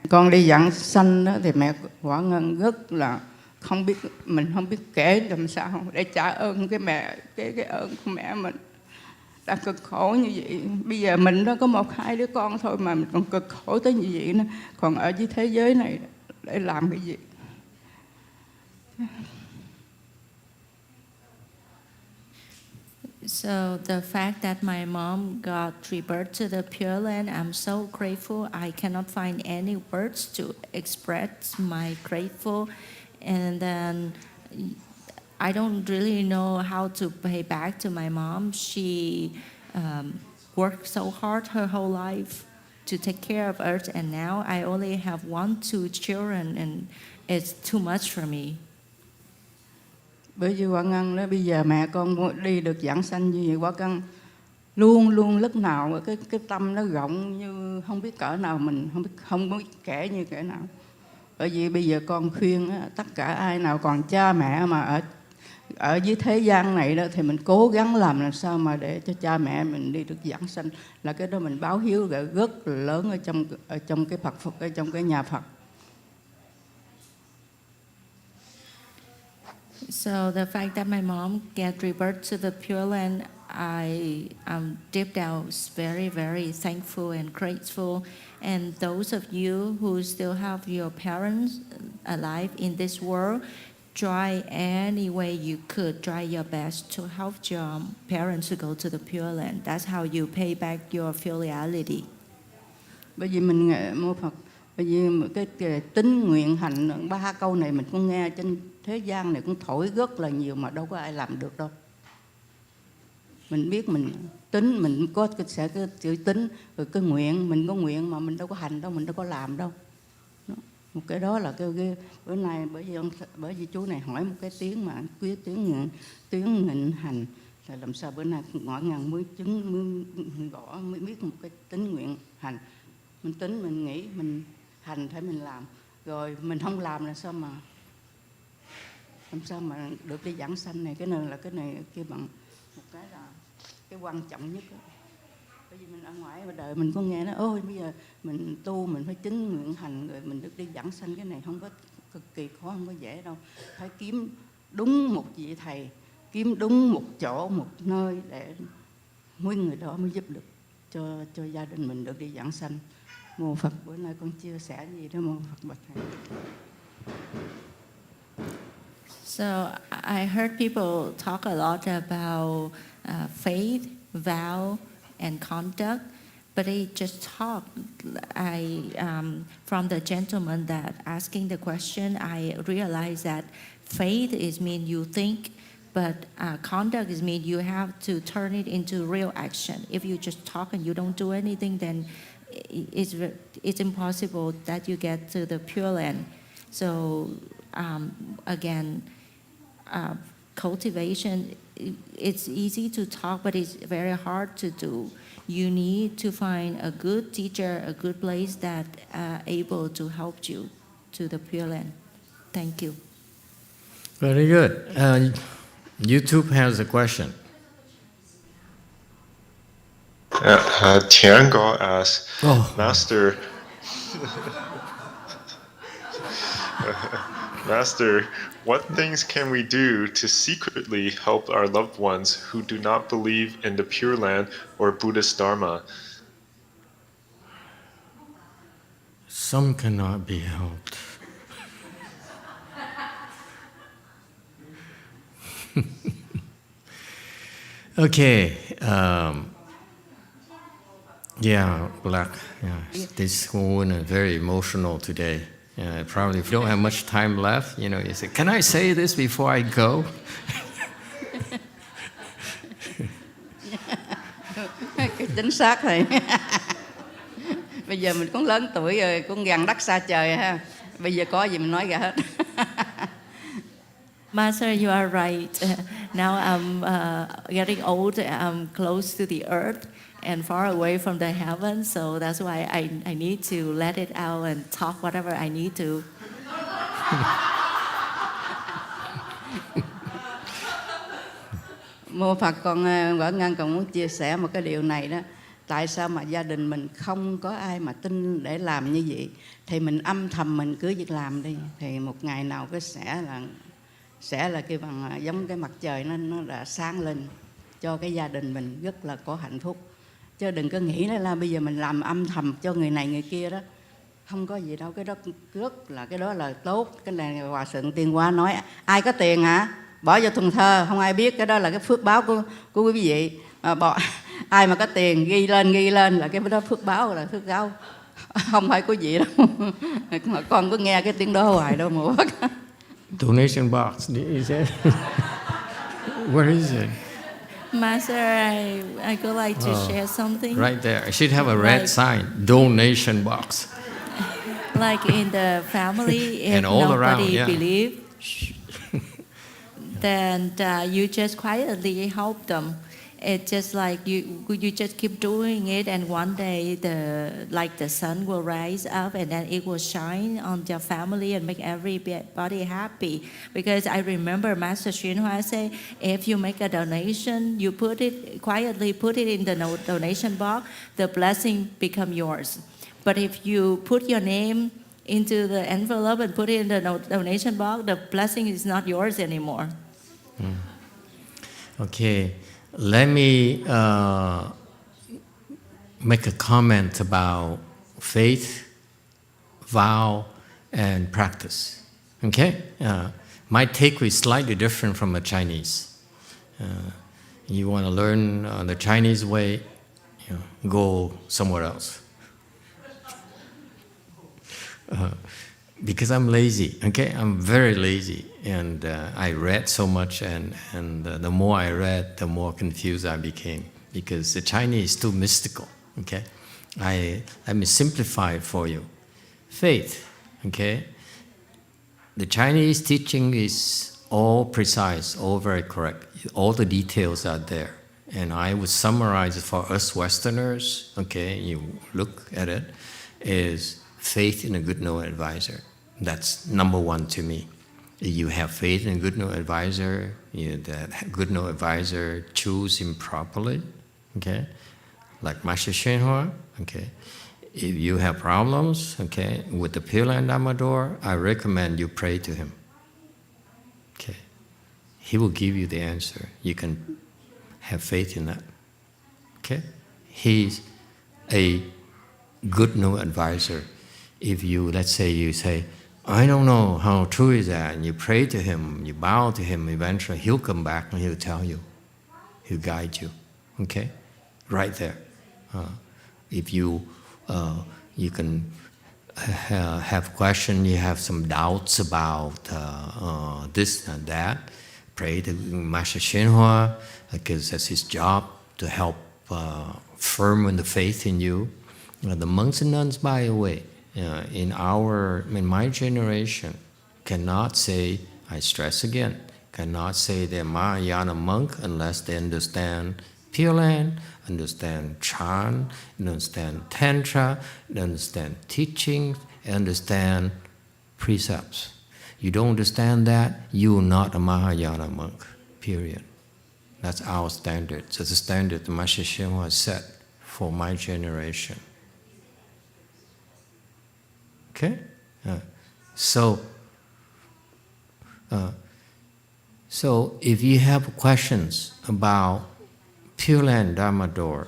Con đi giảng sanh đó thì mẹ Quả Ngân rất là không biết kể làm sao để trả ơn cái ơn của mẹ mình đã cực khổ như vậy. Bây giờ mình đó có 1-2 đứa con thôi mà mình còn cực khổ tới như vậy nữa, còn ở dưới thế giới này để làm cái gì? So the fact that my mom got rebirth to the Pure Land, I'm so grateful. I cannot find any words to express my grateful. And then I don't really know how to pay back to my mom. She worked so hard her whole life to take care of us, and now I only have 1-2 children, and it's too much for me. Bởi vì Quả Ngân đó, bây giờ mẹ con đi được giảng sanh như vậy, Quả Ngân luôn lúc nào cái tâm nó rộng như không biết cỡ nào, mình không biết kể như cỡ nào. Bởi vì bây giờ con khuyên á, tất cả ai nào còn cha mẹ mà ở dưới thế gian này đó, thì mình cố gắng làm sao mà để cho cha mẹ mình đi được giảng sanh, là cái đó mình báo hiếu rất là lớn ở trong cái Phật, ở trong cái nhà Phật. So the fact that my mom get rebirth to the Pure Land, I am deep down very thankful and grateful. And those of you who still have your parents alive in this world, try any way you could, try your best to help your parents to go to the Pure Land. That's how you pay back your filiality. Bởi vì mình mô Phật, bởi vì cái tín nguyện hành 3 câu này mình cũng nghe trên thế gian này cũng thổi rất là nhiều mà đâu có ai làm được đâu. Mình biết mình tính, mình sẽ có chữ tính, rồi cái nguyện, mình có nguyện mà mình đâu có hành đâu, mình đâu có làm đâu. Một cái đó là cái bữa nay bởi vì chú này hỏi một cái tiếng mà tiếng nguyện hành, là làm sao bữa nay ngõ ngàng mới gõ mới biết một cái tính nguyện hành. Mình tính, mình nghĩ, mình hành phải mình làm, rồi mình không làm là sao mà được đi giảng sanh này. Cái này là cái này kia bằng một cái là cái quan trọng nhất đó. Bởi vì mình ở ngoài đời mình có nghe nó ôi bây giờ mình tu mình phải chính nguyện hành rồi mình được đi giảng sanh, cái này không có cực kỳ khó, không có dễ đâu. Phải kiếm đúng một vị thầy, kiếm đúng một chỗ, một nơi để nguyên người đó mới giúp được cho gia đình mình được đi giảng sanh. Mô Phật, bữa nay con chia sẻ gì đó Mô Phật bạch thầy. So I heard people talk a lot about faith, vow, and conduct, but they just talk. From the gentleman that asking the question, I realized that faith is mean you think, but conduct is mean you have to turn it into real action. If you just talk and you don't do anything, then it's impossible that you get to the Pure Land. So again, cultivation, it's easy to talk, but it's very hard to do. You need to find a good teacher, a good place that able to help you to the Pure Land. Thank you. Very good. YouTube has a question. Tiango asks, Master, Master, what things can we do to secretly help our loved ones who do not believe in the Pure Land or Buddhist Dharma? Some cannot be helped. Okay. Black. Yeah, this woman is very emotional today. Probably if you don't have much time left, you say, can I say this before I go? Chính xác thầy. Bây giờ mình cũng lớn tuổi rồi, cũng gần đất xa trời ha. Bây giờ có gì mình nói ra hết. Master, you are right. Now I'm getting old. I'm close to the earth and far away from the heaven. So that's why I need to let it out and talk whatever I need to. Mô Phật, con Võ Ngân còn muốn chia sẻ một cái điều này đó. Tại sao mà gia đình mình không có ai mà tin để làm như vậy? Thì mình âm thầm mình cứ việc làm đi. Thì một ngày nào cái sẽ là cái bằng giống cái mặt trời nó đã sáng lên cho cái gia đình mình rất là có hạnh phúc. Chứ đừng có nghĩ là bây giờ mình làm âm thầm cho người này người kia đó, không có gì đâu. Cái đó rất là, cái đó là tốt. Cái này Hòa Thượng Tiên Hóa nói ai có tiền hả bỏ vô thùng thơ, không ai biết. Cái đó là cái phước báo của quý vị. Ai mà có tiền ghi lên là cái đó phước báo, là phước báo, không phải của vị đâu. Mà con có nghe cái tiếng đó hoài đâu mà. Donation box, is it? Where is it? Master, I would like to share something. Right there. I should have a red sign, donation box. Like in the family, if And all nobody around, believes, then you just quietly help them. It's just like you just keep doing it, and one day the sun will rise up, and then it will shine on your family and make everybody happy. Because I remember Master YongHua say, if you make a donation, you quietly put it in the donation box, the blessing become yours. But if you put your name into the envelope and put it in the donation box, the blessing is not yours anymore. Okay. Let me make a comment about faith, vow, and practice. Okay? My take is slightly different from the Chinese. You want to learn the Chinese way, go somewhere else. because I'm lazy, okay? I'm very lazy, and I read so much, and the more I read, the more confused I became, because the Chinese is too mystical, okay? Let me simplify it for you. Faith, okay? The Chinese teaching is all precise, all very correct. All the details are there. And I would summarize it for us Westerners, okay, you look at it, is faith in a good no advisor. That's number one to me. You have faith in a good no advisor, that good no advisor choose him properly, okay? Like Master YongHua, okay? If you have problems, okay, with the Pureland Dharma, I recommend you pray to him, okay? He will give you the answer. You can have faith in that, okay? He's a good no advisor. If you, let's say you say, I don't know how true is that, and you pray to him, you bow to him, eventually he'll come back and he'll tell you, he'll guide you, okay? Right there. If you can have questions, you have some doubts about this and that, pray to Master YongHua, because that's his job to help firm the faith in you. The monks and nuns, by the way, in my generation, cannot say, I stress again, cannot say they're Mahayana monk unless they understand Pureland, understand Chan, understand Tantra, understand teachings, understand precepts. You don't understand that, you're not a Mahayana monk, period. That's our standard. It's the standard the Master YongHua set for my generation. Okay? So if you have questions about Pureland Dharma door,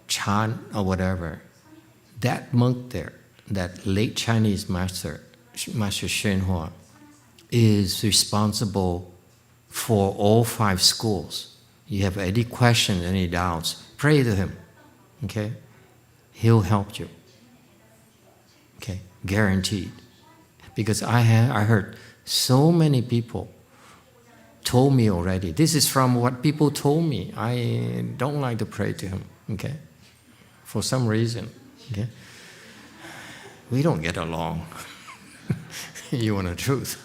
Chan or whatever, that monk there, that late Chinese master, Master YongHua, is responsible for all 5 schools. You have any questions, any doubts, pray to him, okay? He'll help you, okay? Guaranteed. Because I heard so many people told me already, this is from what people told me, I don't like to pray to him, okay? For some reason, okay? We don't get along. You want the truth.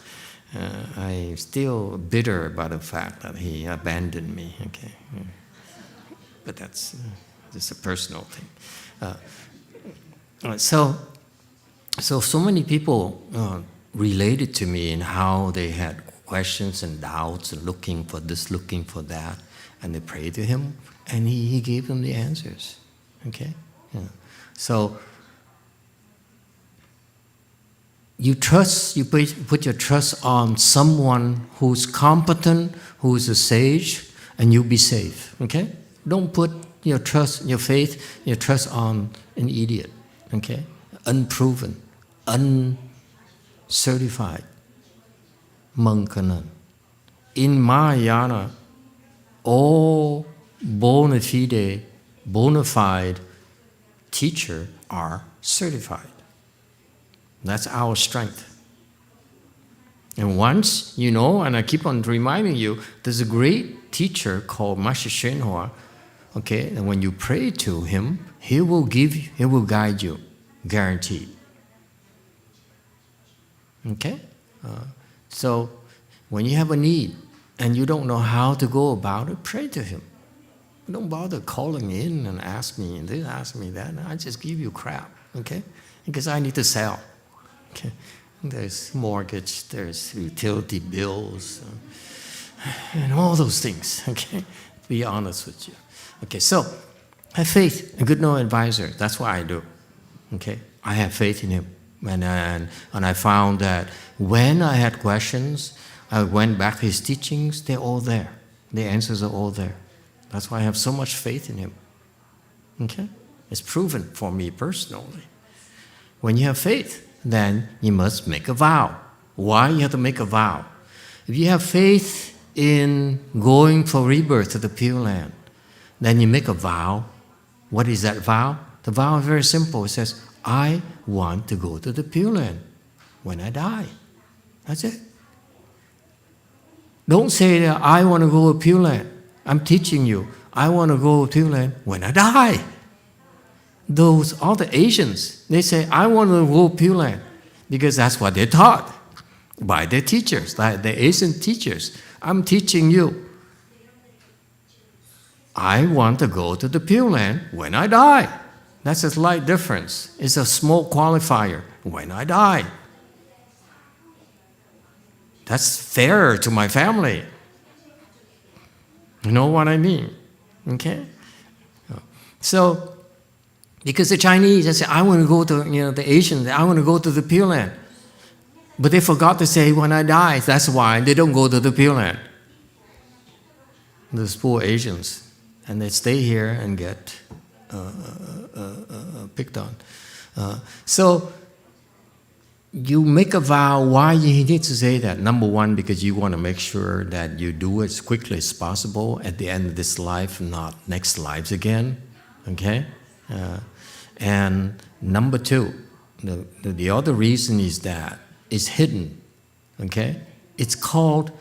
I'm still bitter about the fact that he abandoned me, okay? But that's just a personal thing. So many people related to me in how they had questions and doubts and looking for this, looking for that, and they prayed to him, and he gave them the answers, okay? Yeah. So you trust, you put your trust on someone who's competent, who's a sage, and you'll be safe, okay? Don't put your trust, your faith, your trust on an idiot, okay? Unproven, uncertified monk or nun. In Mahayana, all bona fide teachers are certified. That's our strength. And once you know, and I keep on reminding you, there's a great teacher called Master YongHua, okay? And when you pray to him, he will guide you, guaranteed. Okay? So when you have a need and you don't know how to go about it, pray to him. Don't bother calling in and ask me this, ask me that. I just give you crap, okay? Because I need to sell. Okay. There's mortgage, there's utility bills, and all those things, okay? To be honest with you. Okay, so have faith, a good no advisor. That's what I do, okay? I have faith in him. And I found that when I had questions, I went back to his teachings, they're all there. The answers are all there. That's why I have so much faith in him, okay? It's proven for me personally. When you have faith, then you must make a vow. Why you have to make a vow? If you have faith in going for rebirth to the Pureland, then you make a vow. What is that vow? The vow is very simple. It says, I want to go to the Pureland. when I die. That's it. Don't say that I want to go to Pureland. I'm teaching you. I want to go to Pureland when I die. Those other Asians, they say, I want to go to Pureland because that's what they're taught by their teachers, like the Asian teachers. I'm teaching you. I want to go to the Pureland when I die. That's a slight difference. It's a small qualifier. When I die. That's fairer to my family. You know what I mean? Okay? So, because the Chinese, they say, I want to go to, the Asians, I want to go to the Pureland. But they forgot to say, when I die, that's why they don't go to the Pureland. Those poor Asians. And they stay here and get picked on. So, you make a vow. Why you need to say that? Number one, because you want to make sure that you do it as quickly as possible at the end of this life, not next lives again. Okay? And number two, the other reason is that it's hidden. Okay? It's called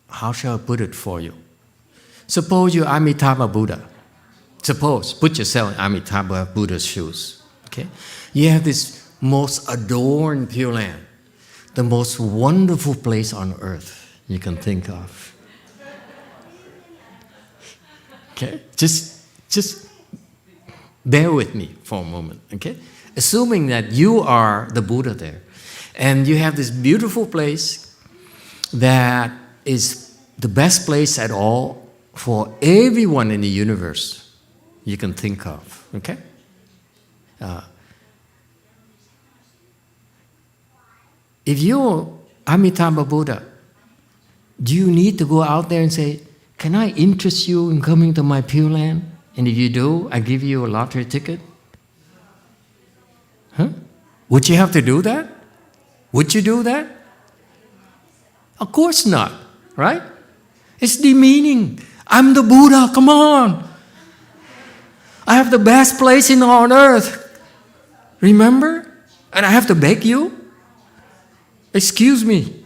how shall I put it for you? Suppose you're Amitabha Buddha. Suppose, put yourself in Amitabha Buddha's shoes. Okay? You have this most adorned Pure Land, the most wonderful place on earth you can think of. Okay? Just bear with me for a moment. Okay? Assuming that you are the Buddha there, and you have this beautiful place that is the best place at all for everyone in the universe you can think of, okay? If you're Amitabha Buddha, do you need to go out there and say, can I interest you in coming to my Pure Land? And if you do, I give you a lottery ticket? Huh? Would you have to do that? Would you do that? Of course not, right? It's demeaning. I'm the Buddha, come on. I have the best place on earth. Remember? And I have to beg you? Excuse me.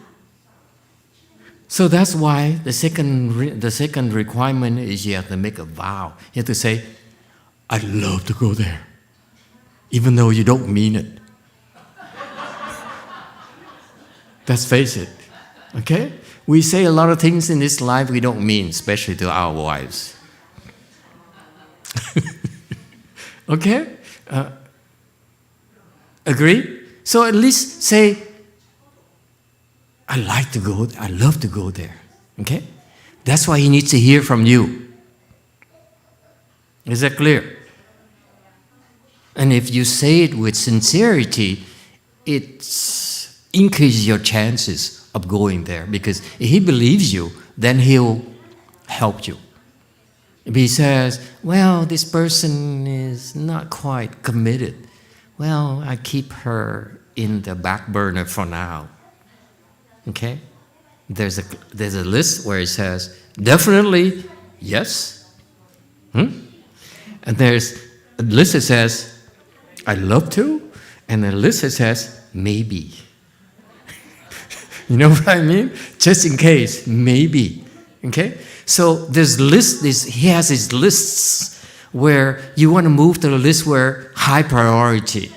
So that's why the second requirement is you have to make a vow. You have to say, I'd love to go there, even though you don't mean it. Let's face it, okay? We say a lot of things in this life we don't mean, especially to our wives. Okay? Agree? So at least say, I like to go, I love to go there. Okay? That's why he needs to hear from you. Is that clear? And if you say it with sincerity, it increases your chances of going there. Because if he believes you, then he'll help you. If he says, well, this person is not quite committed, well, I keep her in the back burner for now. Okay? There's a list where it says, definitely yes. And there's a list that says, I'd love to, and a list that says, maybe. You know what I mean? Just in case, maybe. Okay? So there's he has his lists where you want to move to the list where high priority.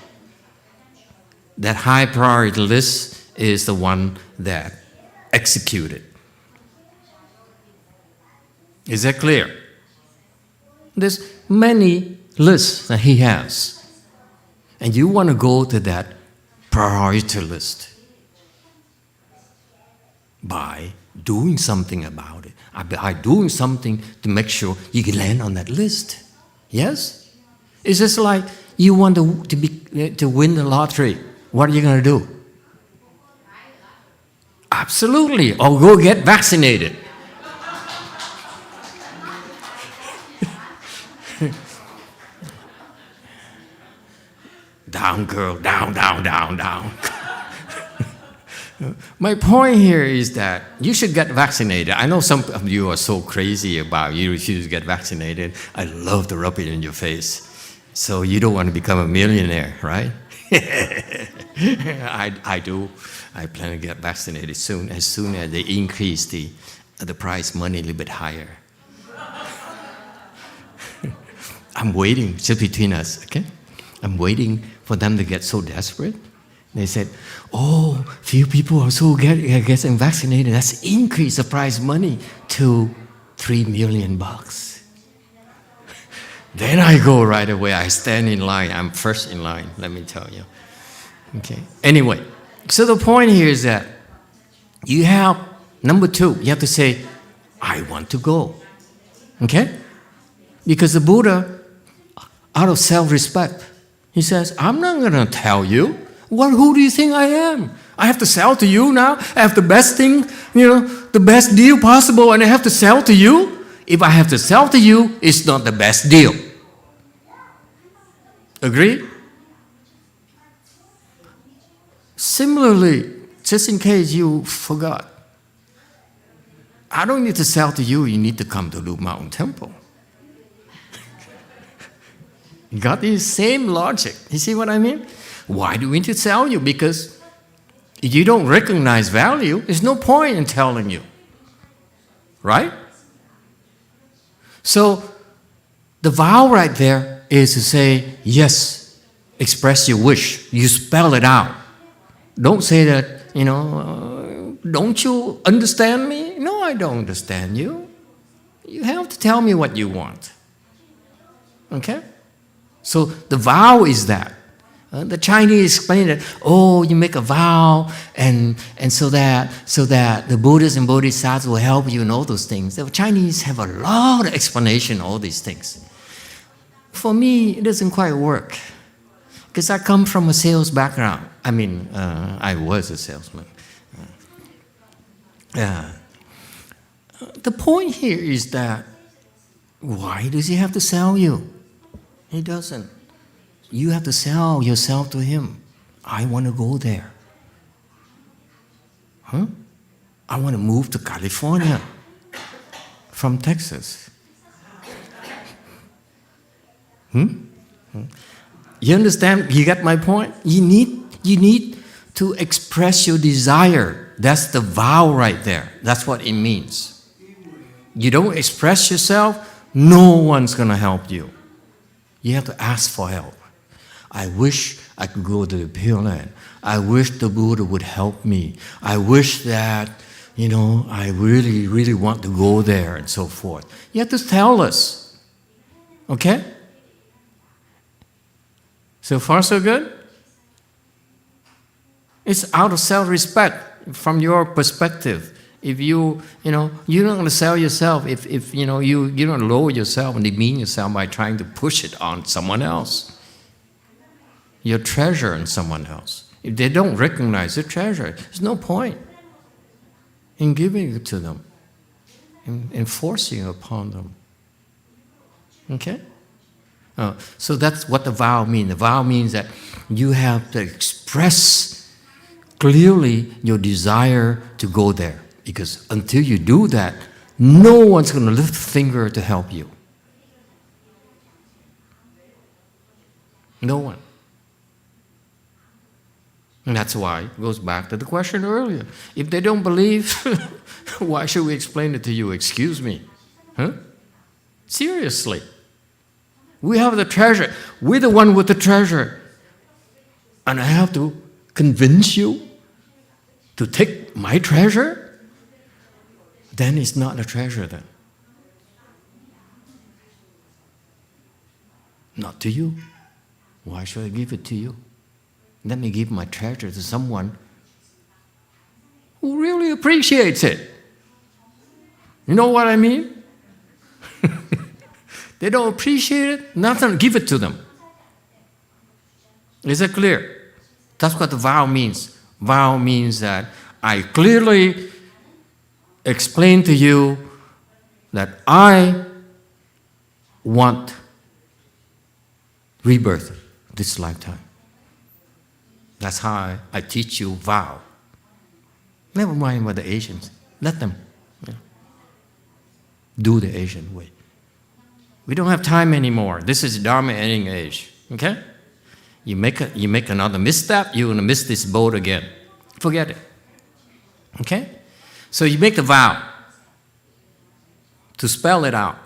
That high priority list is the one that executed. Is that clear? There's many lists that he has. And you want to go to that priority list by doing something about it. By doing something to make sure you can land on that list. Yes? It's just like you want to win the lottery. What are you going to do? Absolutely. Or go get vaccinated. Down, girl. Down, down, down, down. My point here is that you should get vaccinated. I know some of you are so crazy about you refuse to get vaccinated. I love to rub it in your face. So you don't want to become a millionaire, right? I do. I plan to get vaccinated soon, as soon as they increase the price money a little bit higher. I'm waiting, just between us, okay? I'm waiting for them to get so desperate. They said, oh, few people are so getting vaccinated, let's increase the price money to $3 million. Then I go right away, I stand in line, I'm first in line, let me tell you. Okay, anyway, so the point here is that you have, number two, you have to say, I want to go, okay? Because the Buddha, out of self-respect, he says, I'm not going to tell you. Who do you think I am? I have to sell to you now? I have the best thing, the best deal possible, and I have to sell to you? If I have to sell to you, it's not the best deal. Agree? Similarly, just in case you forgot, I don't need to sell to you, you need to come to Blue Mountain Temple. Got the same logic. You see what I mean? Why do we need to sell you? Because if you don't recognize value, there's no point in telling you. Right? So the vow right there is to say, yes, express your wish. You spell it out. Don't say that, don't you understand me? No, I don't understand you. You have to tell me what you want. Okay? So the vow is that. The Chinese explain that, you make a vow, and so that the Buddhas and Bodhisattvas will help you in all those things. The Chinese have a lot of explanation of all these things. For me, it doesn't quite work, because I come from a sales background. I was a salesman. The point here is that, why does he have to sell you? He doesn't. You have to sell yourself to him. I want to go there. I want to move to California from Texas. You understand? You get my point? You need to express your desire. That's the vow right there. That's what it means. You don't express yourself, no one's going to help you. You have to ask for help. I wish I could go to the Pureland. I wish the Buddha would help me. I wish that, I really, really want to go there and so forth. You have to tell us. Okay? So far, so good? It's out of self-respect from your perspective. If you're not going to sell yourself, if you don't lower yourself and demean yourself by trying to push it on someone else. Your treasure on someone else. If they don't recognize your treasure, there's no point in giving it to them, in forcing it upon them. Okay? So that's what the vow means. The vow means that you have to express clearly your desire to go there. Because until you do that, no one's going to lift a finger to help you. No one. And that's why it goes back to the question earlier. If they don't believe, why should we explain it to you? Excuse me. Seriously. We have the treasure. We're the one with the treasure. And I have to convince you to take my treasure? Then it's not a treasure then. Not to you. Why should I give it to you? Let me give my treasure to someone who really appreciates it. You know what I mean? They don't appreciate it, nothing, give it to them. Is it clear? That's what the vow means. Vow means that I clearly explain to you that I want rebirth this lifetime. That's how I teach you vow. Never mind about the Asians. Let them do the Asian way. We don't have time anymore. This is Dharma ending age. Okay? You make another misstep, you're going to miss this boat again. Forget it. Okay? So you make the vow to spell it out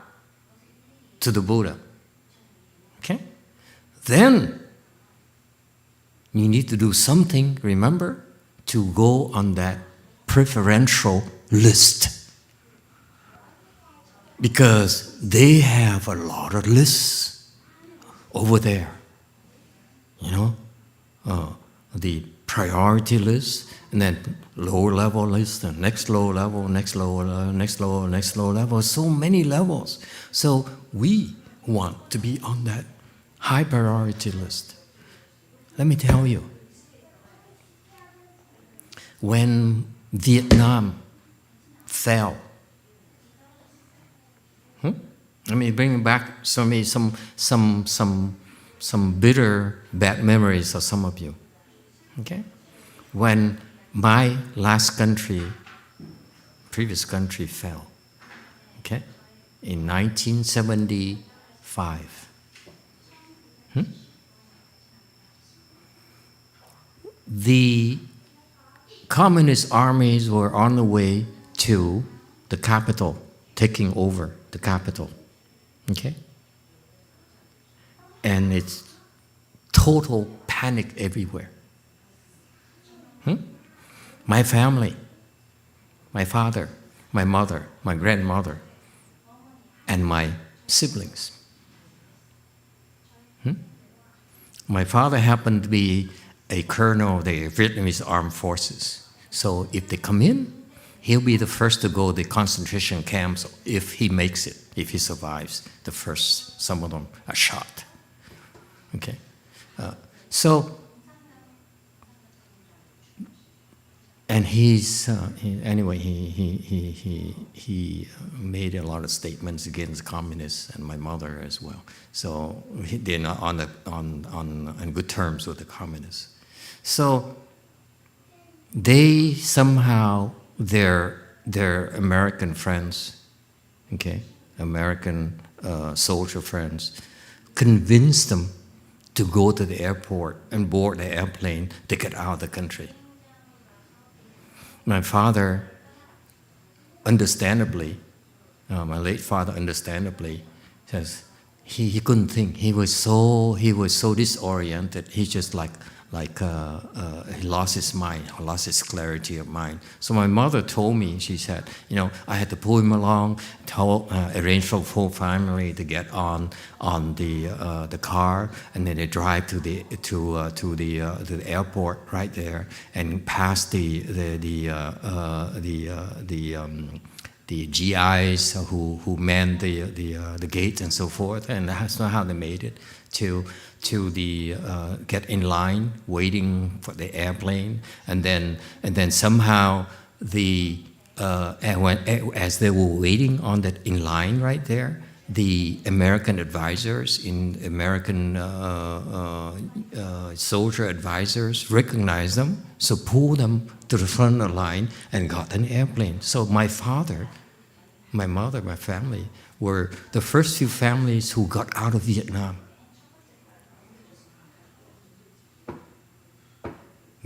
to the Buddha. Okay? Then you need to do something, remember, to go on that preferential list. Because they have a lot of lists over there. You know, the priority list, and then lower level list, and next lower level, next lower level, next lower, next lower level. So many levels. So we want to be on that high priority list. Let me tell you, when Vietnam fell, let me bring back some bitter bad memories of some of you. Okay, when my last country, previous country fell. Okay, in 1975. The communist armies were on the way to the capital, taking over the capital. Okay? And it's total panic everywhere. My family, my father, my mother, my grandmother, and my siblings. My father happened to be a colonel of the Vietnamese armed forces. So if they come in, he'll be the first to go to the concentration camps if he makes it, if he survives the first, some of them are shot. Okay, and he made a lot of statements against communists and my mother as well. So they're not on good terms with the communists. So they somehow, their American friends, okay, American soldier friends, convinced them to go to the airport and board the airplane to get out of the country. My father, understandably, my late father, understandably, says he couldn't think. He was so disoriented. He just he lost his mind, lost his clarity of mind. So my mother told me, she said, I had to pull him along, arrange for the whole family to get on the car, and then they drive to the airport right there, and pass the GIs who manned the gate and so forth, and that's not how they made it to get in line, waiting for the airplane, and then somehow as they were waiting on that in line right there, the American advisors, American soldier advisors recognized them, so pulled them to the front of the line and got an airplane. So my father, my mother, my family were the first few families who got out of Vietnam.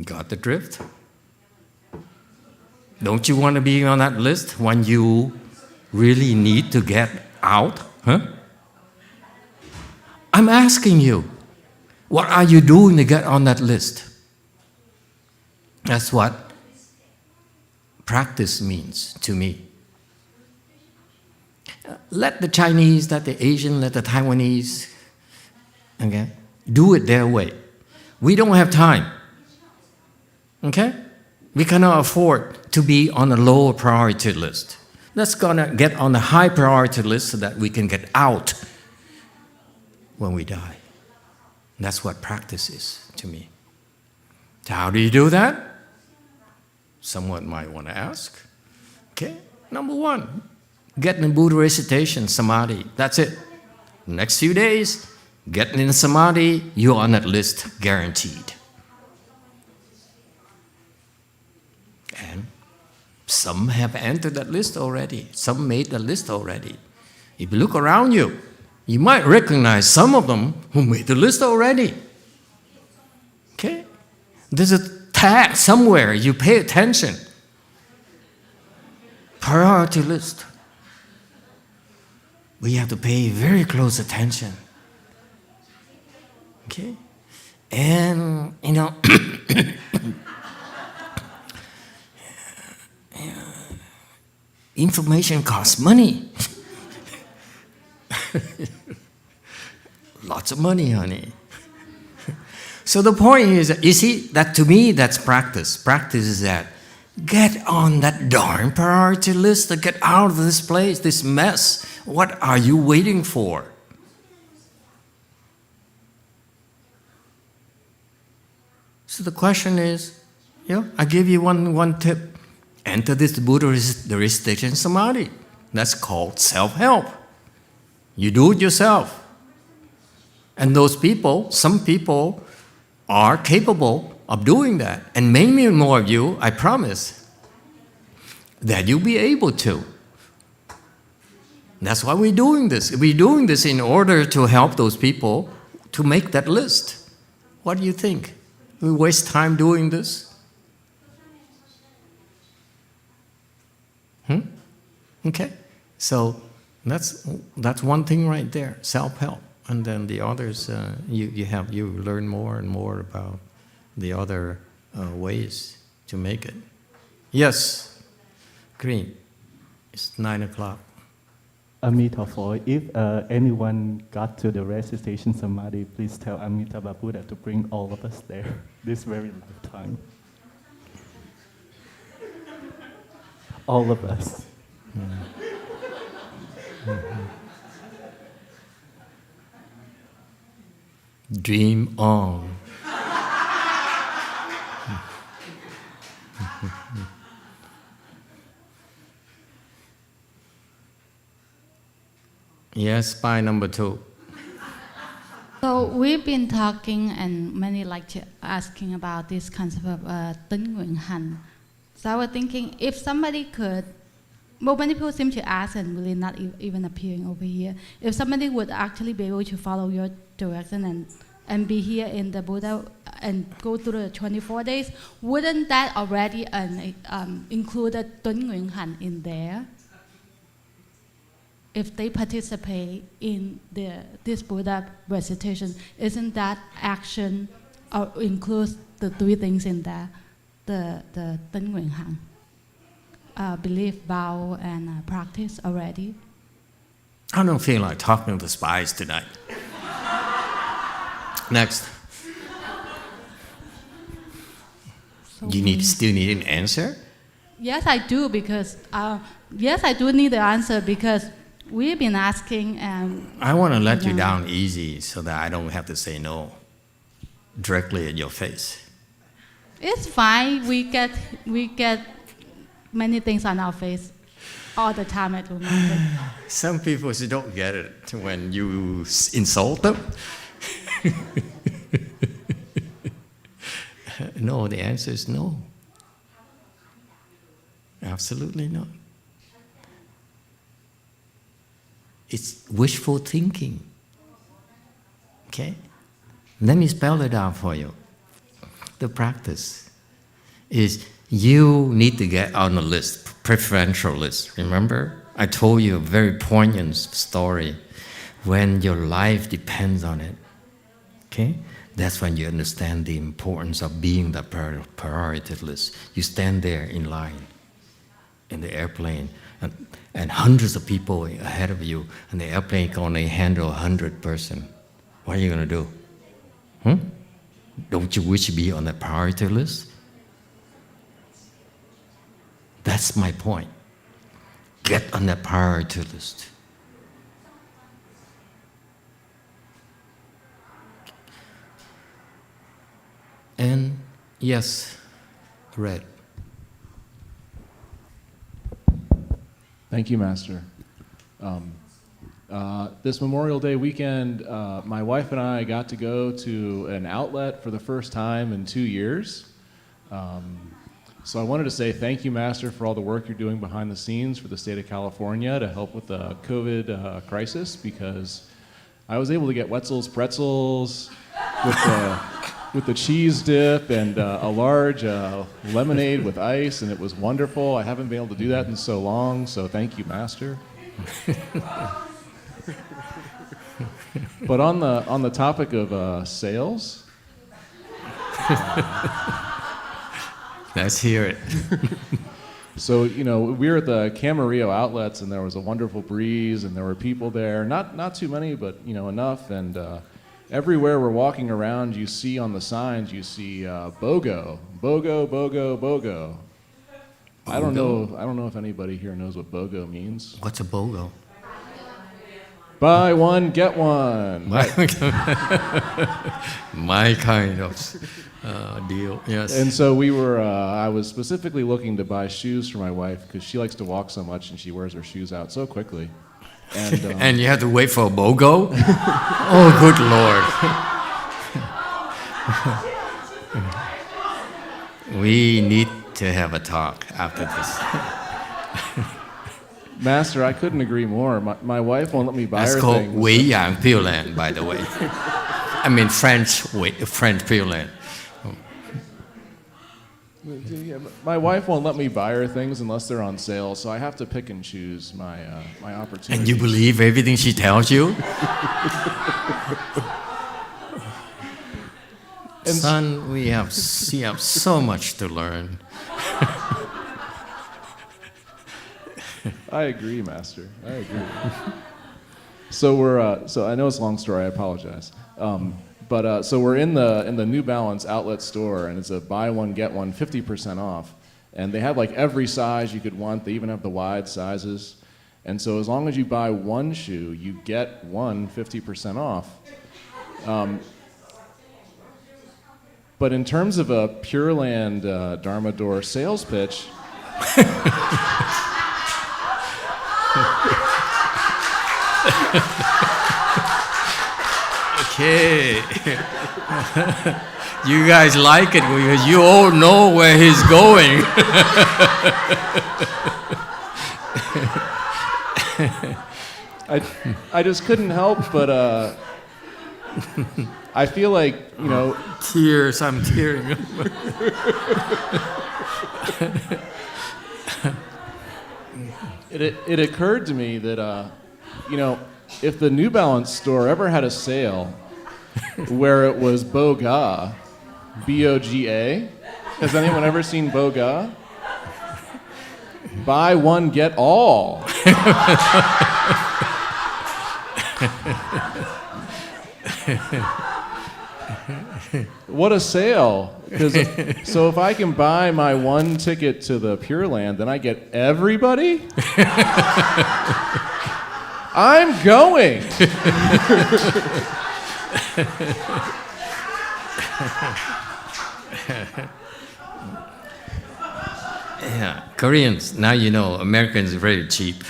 Got the drift? Don't you want to be on that list when you really need to get out? Huh? I'm asking you, what are you doing to get on that list? That's what practice means to me. Let the Chinese, let the Asian, let the Taiwanese, okay, do it their way. We don't have time. Okay? We cannot afford to be on a lower priority list. Let's gonna get on the high priority list so that we can get out when we die. And that's what practice is to me. So how do you do that? Someone might want to ask. Okay, number one, get in Buddha recitation, samadhi. That's it. Next few days, getting in samadhi, you're on that list, guaranteed. And some have entered that list already. Some made the list already. If you look around you, You might recognize some of them who made the list already. Okay? There's a tag somewhere, you pay attention. Priority list. We have to pay very close attention. Okay? And, information costs money. Lots of money, honey. So the point is, you see, that to me, that's practice. Practice is that get on that darn priority list to get out of this place, this mess. What are you waiting for? So the question is, I give you one tip. Enter this Buddhist station samadhi. That's called self-help. You do it yourself. And those people, some people are capable of doing that. And many more of you, I promise, that you'll be able to. That's why we're doing this. We're doing this in order to help those people to make that list. What do you think? We waste time doing this? Okay, so that's one thing right there, self-help. And then the others, you learn more and more about the other ways to make it. Yes, Green, it's 9 o'clock. Emitofuo, if anyone got to the rest station samadhi, please tell Amitabha Buddha to bring all of us there this very lifetime. All of us. Dream on. Yes, spy number 2. So we've been talking and many asking about this concept of Tấn Nguyện Hành. So I was thinking if somebody could, well, many people seem to ask and really not even appearing over here, if somebody would actually be able to follow your direction and be here in the Buddha and go through the 24 days, wouldn't that already include a Tấn Nguyện Hành in there? If they participate in this Buddha recitation, isn't that action includes the 3 things in there? The Tấn Nguyện Hành, belief, vow, and practice already? I don't feel like talking to the spies tonight. Next. So You still need an answer? Yes, I do, because yes, I do need the answer because we've been asking. I want to let you down easy so that I don't have to say no directly at your face. It's fine. We get many things on our face all the time at the moment. Some people don't get it when you insult them. No, the answer is no. Absolutely not. It's wishful thinking. Okay? Let me spell it out for you. The practice is you need to get on a list, preferential list. Remember? I told you a very poignant story when your life depends on it. Okay? That's when you understand the importance of being the priority list. You stand there in line in the airplane and hundreds of people ahead of you, and the airplane can only handle 100 person. What are you going to do? Don't you wish to be on the priority list? That's my point. Get on the priority list. And yes, Red. Thank you, Master. This Memorial Day weekend, my wife and I got to go to an outlet for the first time in 2 years. So I wanted to say thank you, Master, for all the work you're doing behind the scenes for the state of California to help with the COVID crisis, because I was able to get Wetzel's pretzels with the cheese dip and a large lemonade with ice, and it was wonderful. I haven't been able to do that in so long, so thank you, Master. But on the topic of sales, let's hear it. So, you know, we were at the Camarillo outlets, and there was a wonderful breeze, and there were people there. Not too many, but, you know, enough. And everywhere we're walking around, you see on the signs, you see BOGO, BOGO, BOGO, BOGO. I don't know if anybody here knows what BOGO means. What's a BOGO? Buy one, get one. My kind of deal, yes. And so we were, I was specifically looking to buy shoes for my wife because she likes to walk so much and she wears her shoes out so quickly. And, and you have to wait for a BOGO? Oh, good Lord. We need to have a talk after this. Master, I couldn't agree more. My wife won't let me buy her things. That's called Pureland, by the way. I mean French Pureland. My wife won't let me buy her things unless they're on sale, so I have to pick and choose my opportunities. And you believe everything she tells you? Son, we have so much to learn. I agree, Master. I agree. So we're so I know it's a long story. I apologize. But so we're in the New Balance outlet store, and it's a buy one get one 50% off, and they have like every size you could want. They even have the wide sizes, and so as long as you buy one shoe, you get one 50% off. But in terms of a Pureland Dharma door sales pitch. Okay. You guys like it because you all know where he's going. I just couldn't help but I feel like, you know, tears, I'm tearing. It occurred to me that you know, if the New Balance store ever had a sale where it was Boga, B-O-G-A, has anyone ever seen Boga? Buy one, get all. What a sale. So if I can buy my one ticket to the Pureland, then I get everybody? I'm going. Yeah, Koreans, now you know, Americans are very cheap.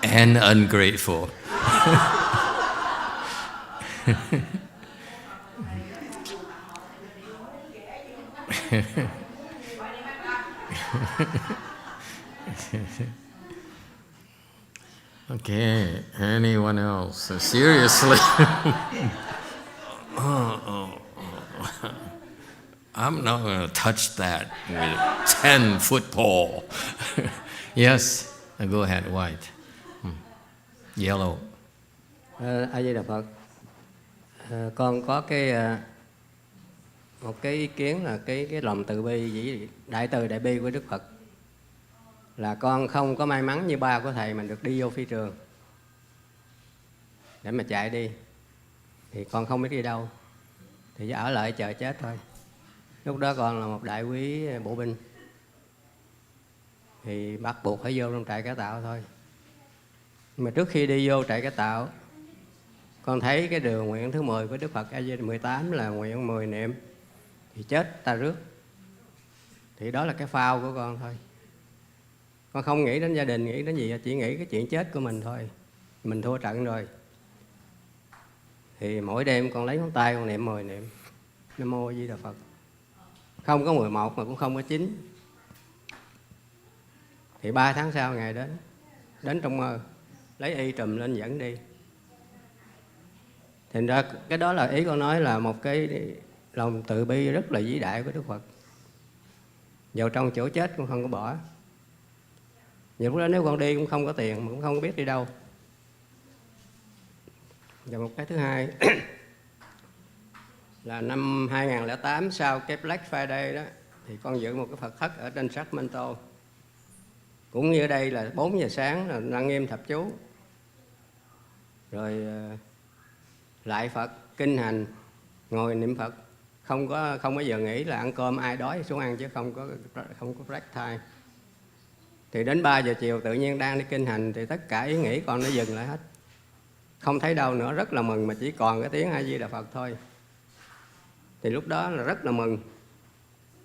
And ungrateful. Okay, anyone else? Seriously? I'm not going to touch that with a 10-foot pole. Yes, go ahead, white. Yellow. A Di Đà Phật. Con có một cái ý kiến là cái lòng từ bi, đại từ đại bi của Đức Phật, là con không có may mắn như ba của thầy mình được đi vô phi trường để mà chạy đi, thì con không biết đi đâu, thì chỉ ở lại chờ chết thôi. Lúc đó con là một đại úy bộ binh, thì bắt buộc phải vô trong trại cải tạo thôi. Nhưng mà trước khi đi vô trại cải tạo, con thấy cái điều nguyện thứ 10 của Đức Phật A Di Đà 18 là nguyện 10 niệm thì chết ta rước. Thì đó là cái phao của con thôi. Con không nghĩ đến gia đình, nghĩ đến gì, chỉ nghĩ cái chuyện chết của mình thôi. Mình thua trận rồi. Thì mỗi đêm con lấy ngón tay con niệm 10 niệm Nam Mô A Di Đà Phật. Không có 11 mà cũng không có 9. Thì 3 tháng sau Ngài đến trong mơ, lấy y trùm lên dẫn đi. Thành ra cái đó là ý con nói là một cái lòng từ bi rất là vĩ đại của Đức Phật. Vào trong chỗ chết cũng không có bỏ. Nhiều lúc đó nếu con đi cũng không có tiền, mà cũng không có biết đi đâu. Và một cái thứ hai là năm 2008 sau cái Black Friday đó, thì con dự một cái Phật thất ở trên Sacramento. Cũng như đây là 4 giờ sáng là đăng nghiêm thập chú. Rồi lại Phật, kinh hành, ngồi niệm Phật. Không có giờ nghỉ, là ăn cơm ai đói xuống ăn chứ không có break time. Thì đến 3 giờ chiều tự nhiên đang đi kinh hành thì tất cả ý nghĩ con nó dừng lại hết. Không thấy đâu nữa, rất là mừng, mà chỉ còn cái tiếng A Di Đà Phật thôi. Thì lúc đó là rất là mừng.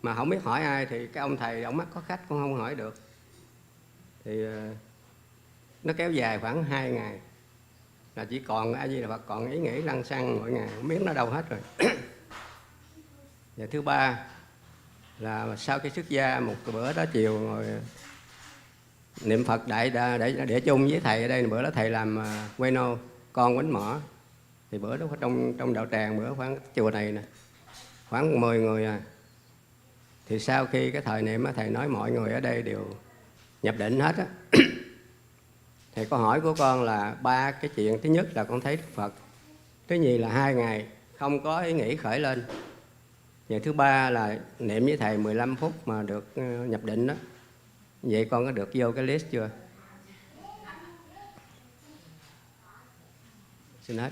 Mà không biết hỏi ai thì cái ông thầy, ông mắc có khách cũng không hỏi được. Thì nó kéo dài khoảng 2 ngày. Là chỉ còn A Di Đà Phật, còn ý nghĩ lăng xăng mỗi ngày, không biết nó đâu hết rồi. Và thứ ba là sau khi xuất gia, một cái bữa đó chiều ngồi niệm Phật để chung với thầy ở đây. Bữa đó thầy làm Bueno, con quánh mỏ. Thì bữa đó trong đạo tràng, bữa khoảng chùa này nè, khoảng 10 người à. Thì sau khi cái thời niệm thầy nói mọi người ở đây đều nhập định hết á. Thì câu hỏi của con là 3 cái chuyện. Thứ nhất là con thấy Đức Phật. Thứ nhì là 2 ngày không có ý nghĩ khởi lên. Và thứ ba là niệm với thầy 15 phút mà được nhập định đó. Vậy con có được vô cái list chưa? Xin hết.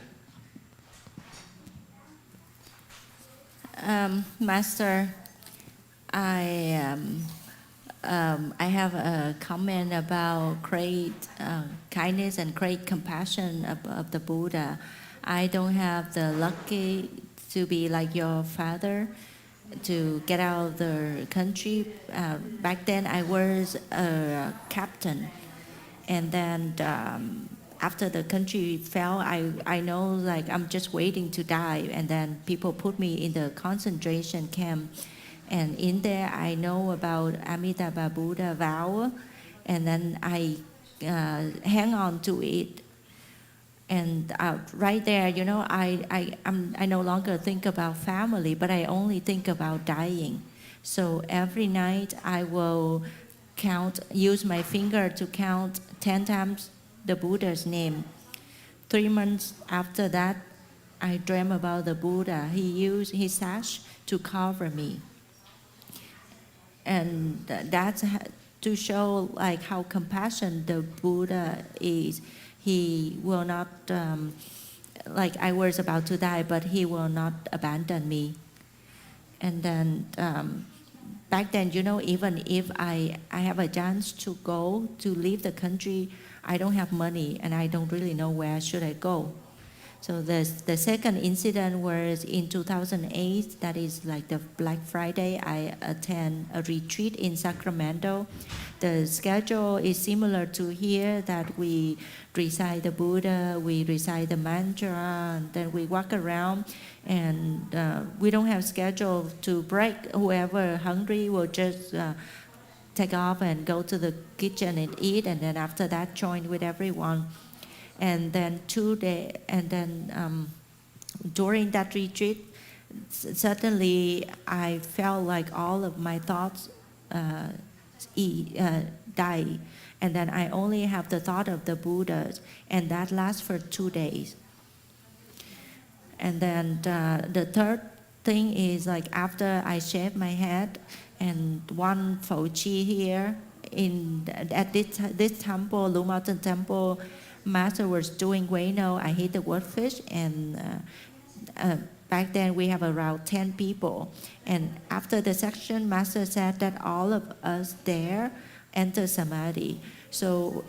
Master, I have a comment about great kindness and great compassion of the Buddha. I don't have the lucky to be like your father, to get out of the country. Back then I was a captain, and then after the country fell, I know like I'm just waiting to die, and then people put me in the concentration camp, and in there I know about Amitabha Buddha vow, and then I hang on to it. And right there, you know, I no longer think about family, but I only think about dying. So every night I will use my finger to count 10 times the Buddha's name. 3 months after that, I dream about the Buddha. He used his sash to cover me. And that's to show like how compassionate the Buddha is. He will not, like I was about to die, but he will not abandon me. And then back then, you know, even if I have a chance to go, to leave the country, I don't have money and I don't really know where should I go. So the second incident was in 2008, that is like the Black Friday, I attend a retreat in Sacramento. The schedule is similar to here, that we recite the Buddha, we recite the mantra, and then we walk around, and we don't have schedule to break. Whoever hungry will just take off and go to the kitchen and eat, and then after that join with everyone. And then during that retreat, suddenly I felt like all of my thoughts die, and then I only have the thought of the Buddha, and that lasts for 2 days. And then the third thing is like after I shave my head, and one Fauci here at this temple, Blue Mountain Temple, Master was doing Bueno. I hate the word fish, and back then we have around 10 people. And after the section, Master said that all of us there enter Samadhi. So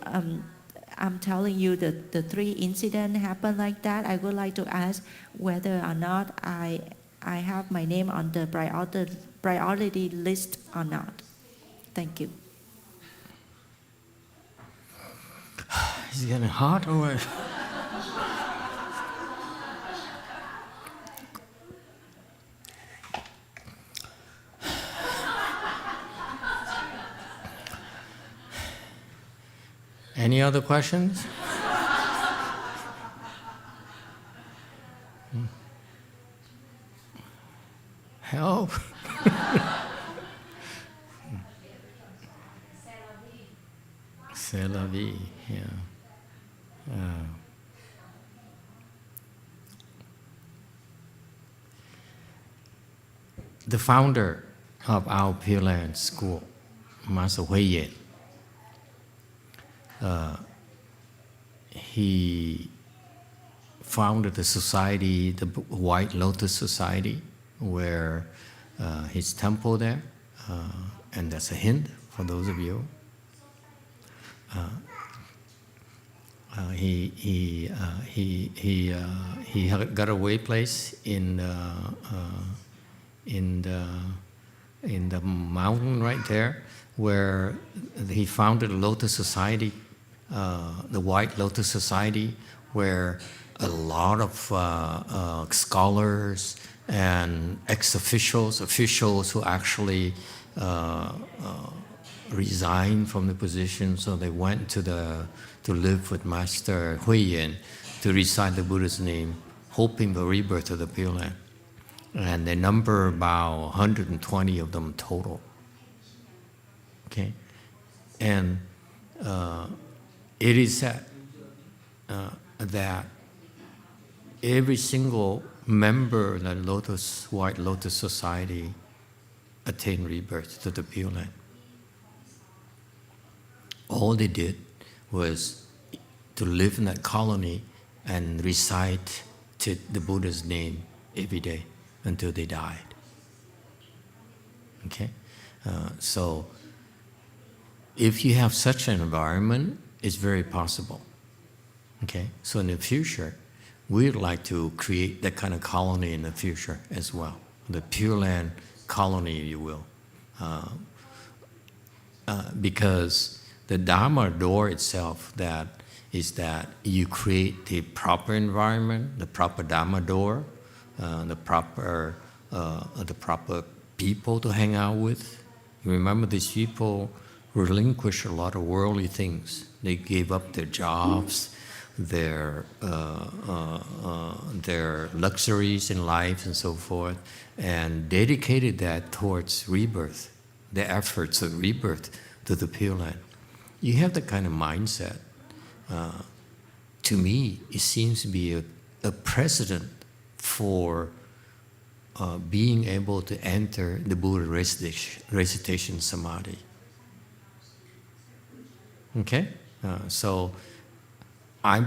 I'm telling you that the 3 incidents happened like that. I would like to ask whether or not I have my name on the priority list or not. Thank you. It's getting hot already. Any other questions? Help? C'est la vie, yeah. The founder of our Pureland school, Master Hui Yin, he founded the society, the White Lotus Society, where his temple there, and that's a hint for those of you. He got a way place in the mountain right there, where he founded a Lotus Society, the White Lotus Society, where a lot of scholars and officials who actually resigned from the position, so they went to live with Master Hui Yin to recite the Buddha's name, hoping the rebirth of the Pureland. And they number about 120 of them total. Okay, and it is said that every single member of the White Lotus Society attained rebirth to the Pureland. All they did was to live in that colony and recite the Buddha's name every day until they died. Okay, so if you have such an environment, it's very possible. Okay, so in the future, we'd like to create that kind of colony in the future as well, the Pureland colony, if you will, because the Dharma door itself is that you create the proper environment, the proper Dharma door, the proper people to hang out with. You remember, these people relinquished a lot of worldly things. They gave up their jobs, their luxuries in life and so forth, and dedicated that towards rebirth, the efforts of rebirth to the Pureland. You have that kind of mindset. To me, it seems to be a precedent for being able to enter the Buddha recitation samadhi. Okay? So I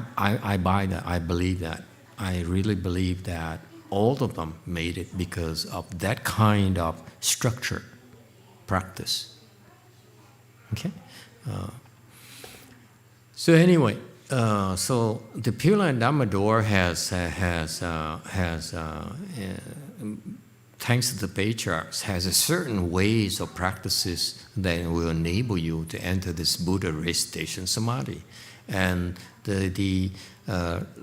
buy that, I believe that. I really believe that all of them made it because of that kind of structure, practice. Okay? So anyway, so the Pureland Dharma door has thanks to the patriarchs, has a certain ways of practices that will enable you to enter this Buddha recitation samadhi. And the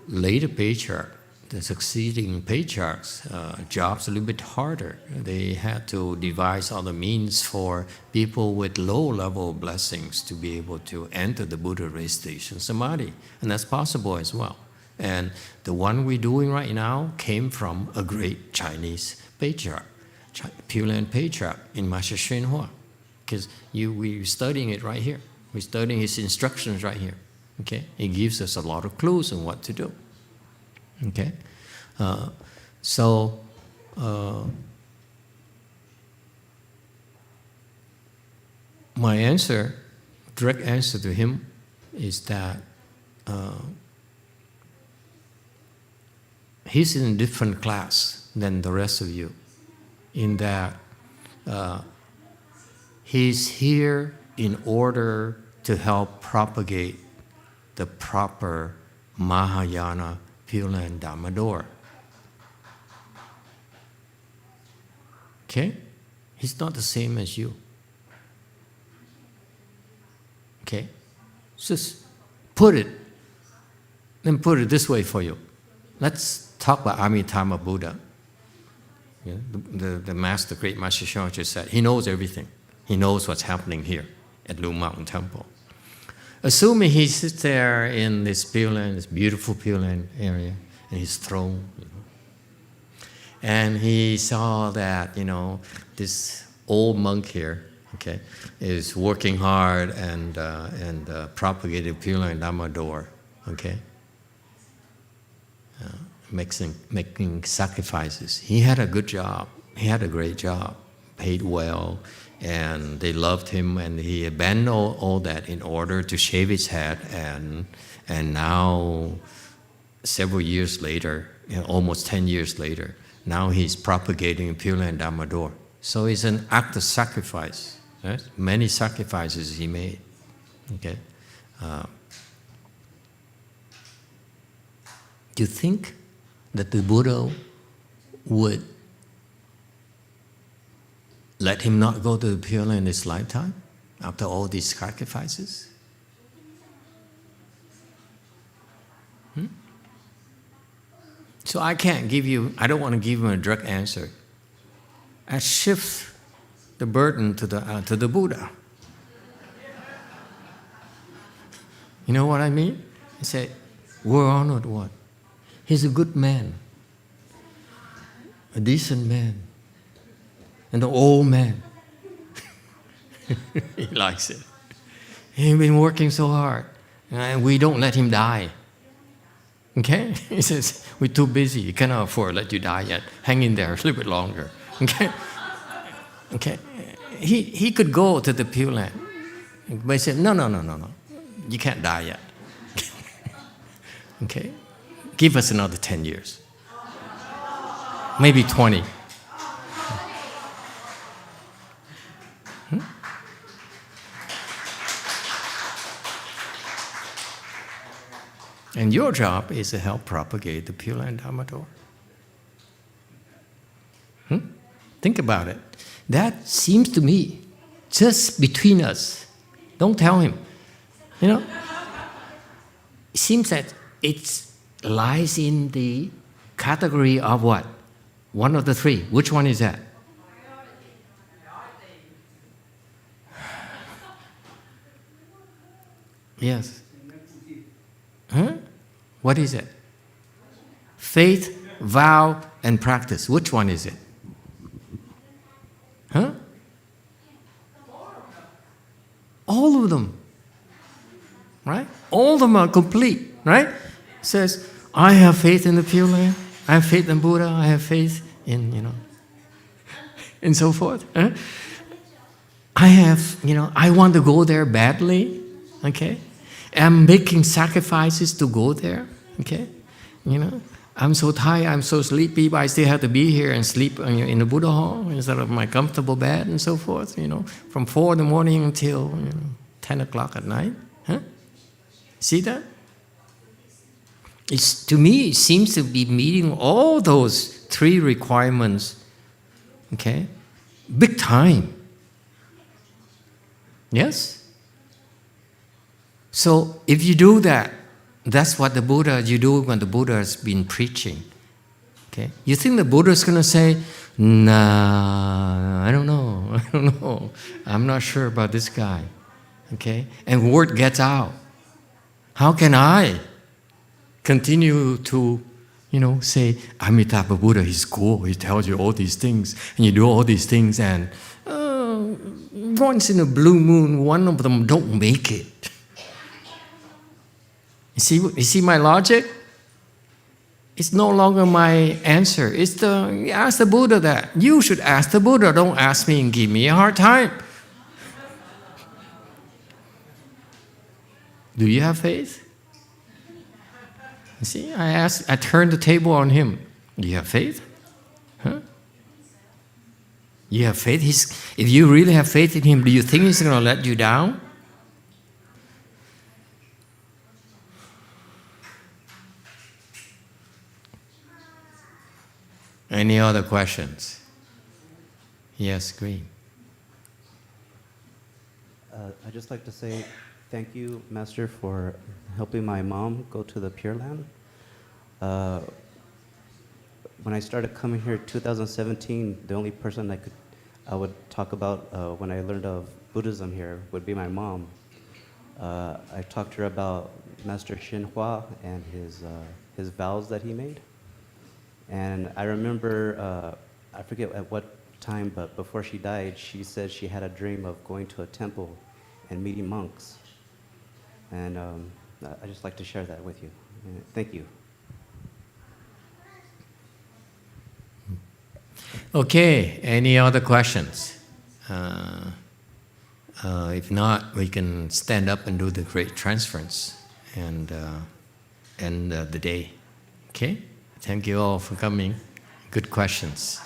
later patriarch, the succeeding patriarchs, jobs a little bit harder. They had to devise other means for people with low level blessings to be able to enter the Buddha recitation samadhi. And that's possible as well. And the one we're doing right now came from a great Chinese patriarch, Pureland patriarch in Master YongHua. Because we're studying it right here. We're studying his instructions right here. Okay? He gives us a lot of clues on what to do. Okay? My answer, direct answer to him is that he's in a different class than the rest of you, in that he's here in order to help propagate the proper Mahayana Pureland Dharma door. Okay? He's not the same as you. Okay? Just put it this way for you. Let's talk about Amitabha Buddha. Yeah, the master, great Master Shang just said, he knows everything. He knows what's happening here at Blue Mountain Temple. Assuming he sits there in this Pureland, this beautiful Pureland area, in his throne, and he saw that, this old monk here, okay, is working hard and propagating Pureland Dharma door, okay, making sacrifices. He had a good job. He had a great job, paid well, and they loved him, and he abandoned all that in order to shave his head, and now, several years later, almost 10 years later, now he's propagating Pureland Dharma door. So it's an act of sacrifice. Right? Many sacrifices he made. Okay. Do you think that the Buddha would let him not go to the Pure Land in his lifetime after all these sacrifices? So I don't want to give him a direct answer. I shift the burden to the Buddha. You know what I mean? I say, we're honored what? He's a good man, a decent man, and an old man. He likes it. He's been working so hard, and we don't let him die. Okay? He says, we're too busy. We cannot afford to let you die yet. Hang in there a little bit longer. Okay? Okay? He could go to the Pure Land. But he said, no. You can't die yet. Okay? Give us another 10 years. Maybe 20. And your job is to help propagate the Pure Land Dharma door. Think about it. That seems to me, just between us, don't tell him. It seems that it lies in the category of what? One of the three. Which one is that? Yes. What is it? Faith, vow, and practice. Which one is it? All of them. Right? All of them are complete. Right? It says, I have faith in the Pure Land. I have faith in Buddha. I have faith in, and so forth. I want to go there badly. Okay? I'm making sacrifices to go there. Okay? I'm so tired, I'm so sleepy, but I still have to be here and sleep in the Buddha hall instead of my comfortable bed and so forth, from 4 in the morning until 10 o'clock at night. See that? To me, it seems to be meeting all those 3 requirements, okay? Big time. Yes? So if you do that, that's what you do when the Buddha has been preaching. Okay? You think the Buddha is going to say, nah, I don't know. I'm not sure about this guy. Okay? And word gets out. How can I continue to, say, Amitabha Buddha, he's cool, he tells you all these things, and you do all these things, and once in a blue moon, one of them don't make it. You see my logic? It's no longer my answer. Ask the Buddha that. You should ask the Buddha. Don't ask me and give me a hard time. Do you have faith? You see, I turned the table on him. Do you have faith? You have faith? If you really have faith in him, do you think he's going to let you down? Any other questions? Yes, Green. I'd just like to say thank you, Master, for helping my mom go to the Pure Land. When I started coming here in 2017, the only person I would talk about when I learned of Buddhism here would be my mom. I talked to her about Master YongHua and his vows that he made. And I remember, I forget at what time, but before she died, she said she had a dream of going to a temple and meeting monks. And I just like to share that with you. Thank you. Okay, any other questions? If not, we can stand up and do the great transference and end the day. Okay? Thank you all for coming. Good questions.